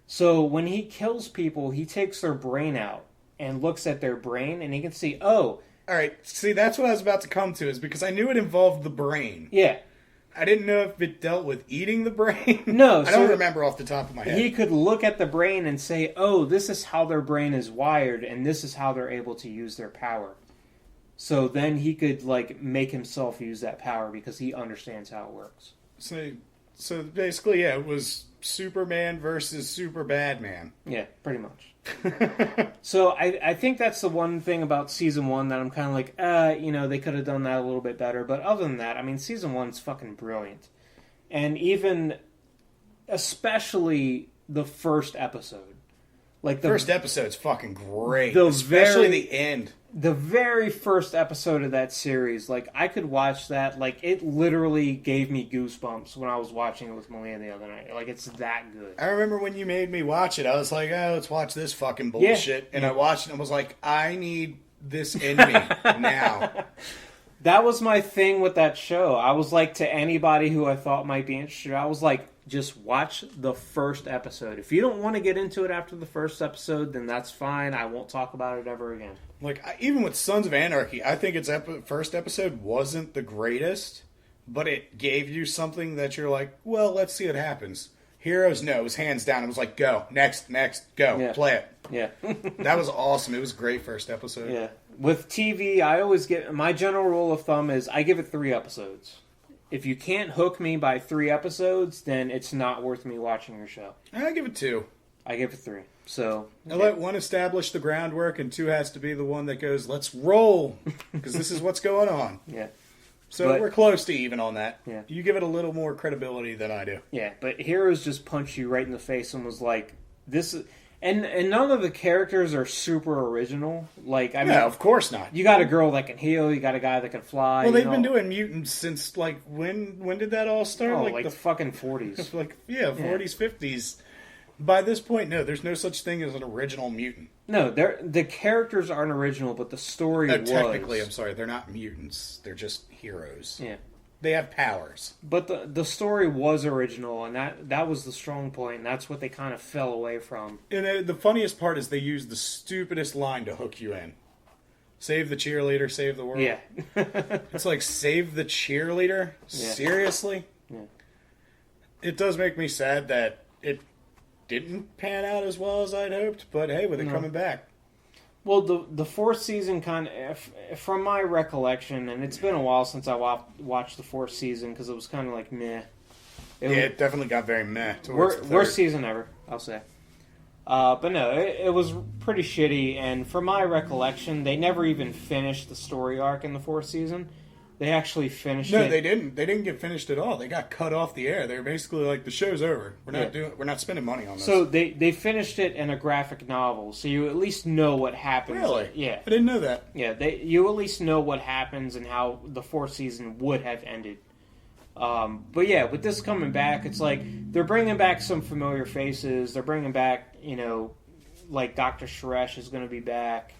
So when he kills people, he takes their brain out and looks at their brain, and he can see, oh... All right, see, that's what I was about to come to, is because I knew it involved the brain. Yeah. I didn't know if it dealt with eating the brain. No. I don't remember off the top of my head. He could look at the brain and say, oh, this is how their brain is wired, and this is how they're able to use their power. So then he could, like, make himself use that power because he understands how it works. So basically, yeah, it was Superman versus Superbadman. Yeah, pretty much. So I think that's the one thing about Season 1 that I'm kind of like, they could have done that a little bit better. But other than that, I mean, Season 1's fucking brilliant. And especially the first episode. Like the first episode's fucking great. The especially the end. The very first episode of that series, like, I could watch that. Like, it literally gave me goosebumps when I was watching it with Malia the other night. Like, it's that good. I remember when you made me watch it, I was like, oh, let's watch this fucking bullshit. Yeah. And I watched it and was like, I need this in me now. That was my thing with that show. I was like, to anybody who I thought might be interested, I was like, just watch the first episode. If you don't want to get into it after the first episode, then that's fine. I won't talk about it ever again. Like, even with Sons of Anarchy, I think its first episode wasn't the greatest, but it gave you something that you're like, well, let's see what happens. Heroes, no, it was hands down. It was like, go, next, go, play it. Yeah. That was awesome. It was a great first episode. Yeah. With TV, I always get... My general rule of thumb is I give it 3 episodes. If you can't hook me by 3 episodes, then it's not worth me watching your show. I give it 2. I give it 3. So I let 1 establish the groundwork, and 2 has to be the one that goes, let's roll, because this is what's going on. Yeah. So we're close to even on that. Yeah. You give it a little more credibility than I do. Yeah, but Heroes just punched you right in the face and was like, this is... And none of the characters are super original. Like, I mean, no, of course not. You got a girl that can heal. You got a guy that can fly. Well, they've been doing mutants since, like, when did that all start? Oh, like the fucking 40s. Like, 40s, 50s. By this point, no, there's no such thing as an original mutant. No, the characters aren't original, but the story was. Technically, I'm sorry, they're not mutants. They're just heroes. Yeah. they have powers. But the story was original, and that was the strong point, and that's what they kind of fell away from. And the funniest part is they used the stupidest line to hook you in. Save the cheerleader, save the world. Yeah. It's like, save the cheerleader? Yeah. Seriously? Yeah. It does make me sad that it didn't pan out as well as I'd hoped, but hey, with it coming back. Well, the fourth season kind of, from my recollection, and it's been a while since I watched the fourth season because it was kind of like meh. It definitely got very meh. Worst season ever, I'll say. But no, it was pretty shitty, and from my recollection, they never even finished the story arc in the fourth season. They actually finished it. No, they didn't. They didn't get finished at all. They got cut off the air. They were basically like, the show's over. We're not spending money on this. So they finished it in a graphic novel, so you at least know what happens. Really? Yeah. I didn't know that. Yeah, you at least know what happens and how the fourth season would have ended. But yeah, with this coming back, it's like they're bringing back some familiar faces. They're bringing back, like Dr. Suresh is going to be back.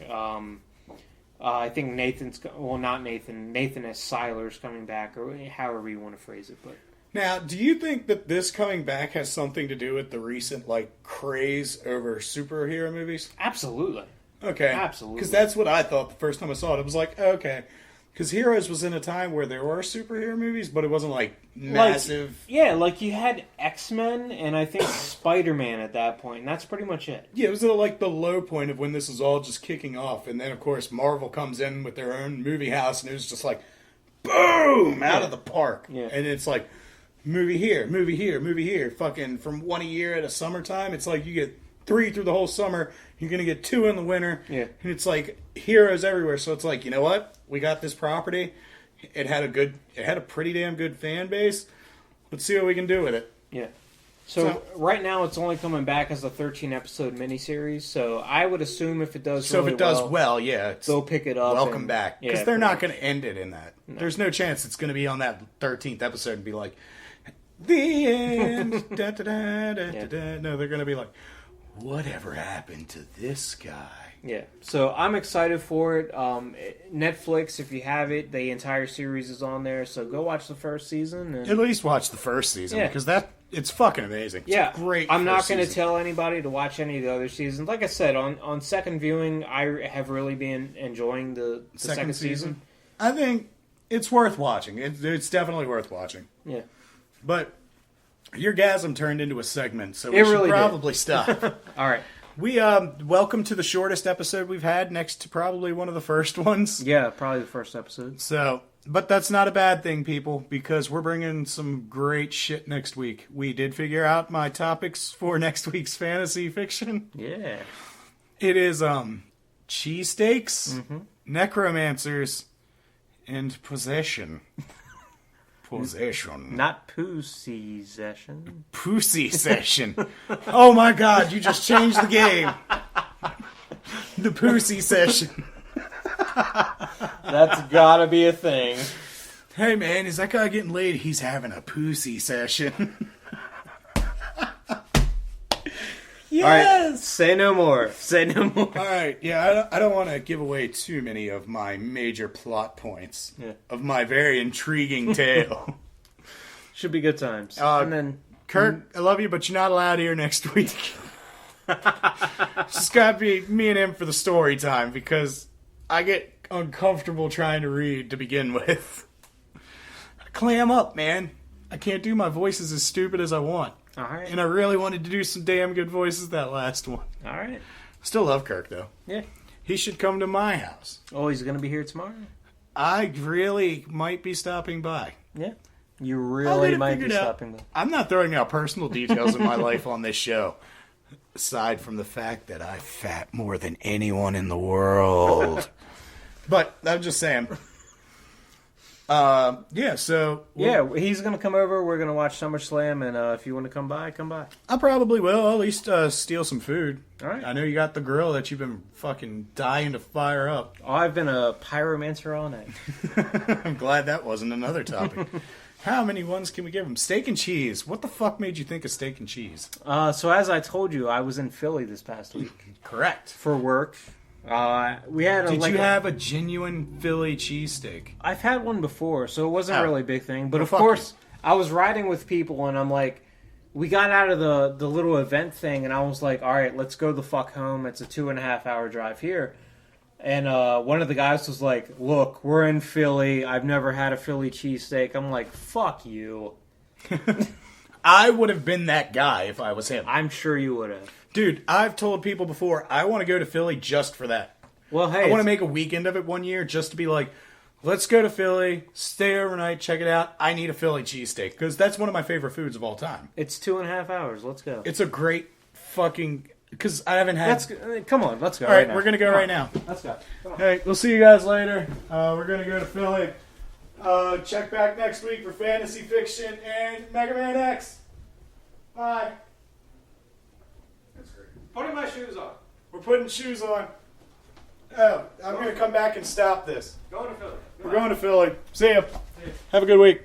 I think not Nathan. Nathan as Siler's coming back, or however you want to phrase it. But now, do you think that this coming back has something to do with the recent craze over superhero movies? Absolutely. Okay. Absolutely. Because that's what I thought the first time I saw it. It was like, okay. Because Heroes was in a time where there were superhero movies, but it wasn't massive. Like you had X-Men and I think Spider-Man at that point, and that's pretty much it. Yeah, it was at the low point of when this was all just kicking off, and then of course Marvel comes in with their own movie house, and it was just like, boom, out of the park. Yeah. And it's like, movie here, movie here, movie here. Fucking from one a year at a summertime, it's like you get 3 through the whole summer. You're going to get 2 in the winter. Yeah. And it's like heroes everywhere. So it's like, you know what? We got this property. It had a pretty damn good fan base. Let's see what we can do with it. Yeah. So right now it's only coming back as a 13-episode miniseries. So I would assume if it does well, yeah, they'll pick it up. Welcome back. Because Yeah, they're not going to end it in that. No. There's no chance it's going to be on that 13th episode and be like, the end. Da, da, da, da, da, da. No, they're going to be like, whatever happened to this guy? Yeah, so I'm excited for it. Netflix, if you have it, the entire series is on there. So go watch the first season. And at least watch the first season because it's fucking amazing. It's great. I'm not going to tell anybody to watch any of the other seasons. Like I said, on second viewing, I have really been enjoying the second season. I think it's worth watching. It's definitely worth watching. Yeah, but your gasm turned into a segment, so we should probably stop. All right. We welcome to the shortest episode we've had, next to probably one of the first ones. Yeah, probably the first episode. So, but that's not a bad thing, people, because we're bringing some great shit next week. We did figure out my topics for next week's fantasy fiction. Yeah. It is cheesesteaks, necromancers, and possession. Possession. Not pussy session. Pussy session. Oh my god, you just changed the game. The pussy session. That's gotta be a thing. Hey man, is that guy getting laid? He's having a pussy session. Yes! All right, say no more. Say no more. All right, yeah, I don't want to give away too many of my major plot points of my very intriguing tale. Should be good times. And then Kirk, I love you, but you're not allowed here next week. It's just got to be me and him for the story time because I get uncomfortable trying to read to begin with. Clam up, man. I can't do my voices as stupid as I want. All right. And I really wanted to do some damn good voices that last one. All right. Still love Kirk, though. Yeah. He should come to my house. Oh, he's going to be here tomorrow? I really might be stopping by. Yeah. You really might be stopping by. I'm not throwing out personal details of my life on this show. Aside from the fact that I fat more than anyone in the world. But I'm just saying. Yeah, so... Yeah, he's going to come over. We're going to watch SummerSlam, and if you want to come by, come by. I probably will. I'll at least steal some food. All right. I know you got the grill that you've been fucking dying to fire up. Oh, I've been a pyromancer all night. I'm glad that wasn't another topic. How many ones can we give him? Steak and cheese. What the fuck made you think of steak and cheese? So as I told you, I was in Philly this past week. Correct. For work. We had a, Did like you a- have a genuine Philly cheesesteak? I've had one before, so it wasn't Oh. really a big thing. But Well, of fuck course, I was riding with people, and I'm like, we got out of the little event thing, and I was like, all right, let's go the fuck home. It's a 2.5 hour drive here. And one of the guys was like, look, we're in Philly. I've never had a Philly cheesesteak. I'm like, fuck you. I would have been that guy if I was him. I'm sure you would have. Dude, I've told people before, I want to go to Philly just for that. Well, hey, I want to make a weekend of it one year just to be like, let's go to Philly, stay overnight, check it out. I need a Philly cheesesteak because that's one of my favorite foods of all time. it's 2.5 hours. Let's go. It's a great fucking... Because I haven't had... Come on, let's go. All right, now. we're going to go Come right on. now. Let's go. Come on. All right, we'll see you guys later. We're going to go to Philly. Check back next week for Fantasy Fiction and Mega Man X. Bye. That's great. Putting my shoes on. We're putting shoes on. Oh, I'm going to come back and stop this. Going to Philly. We're going to Philly. See ya. Have a good week.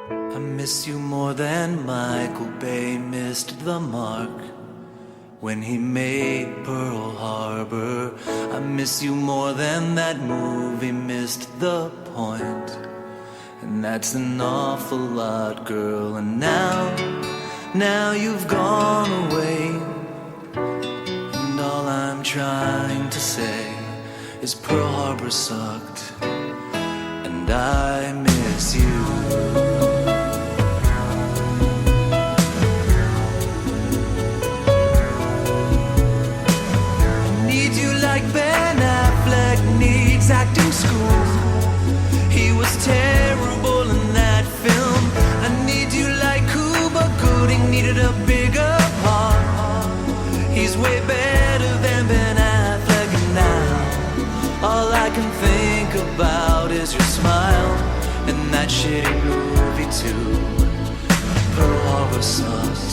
I miss you more than Michael Bay missed the mark when he made Pearl Harbor. I miss you more than that movie missed the point. And that's an awful lot, girl. And now you've gone away. And all I'm trying to say is Pearl Harbor sucked. And I miss you. Need you like Ben Affleck needs acting school. He was terrible in that film. I need you like Cuba Gooding needed a bigger part. He's way better than Ben Affleck, and now all I can think about is your smile and that shitty movie too. Pearl Harbor sucks.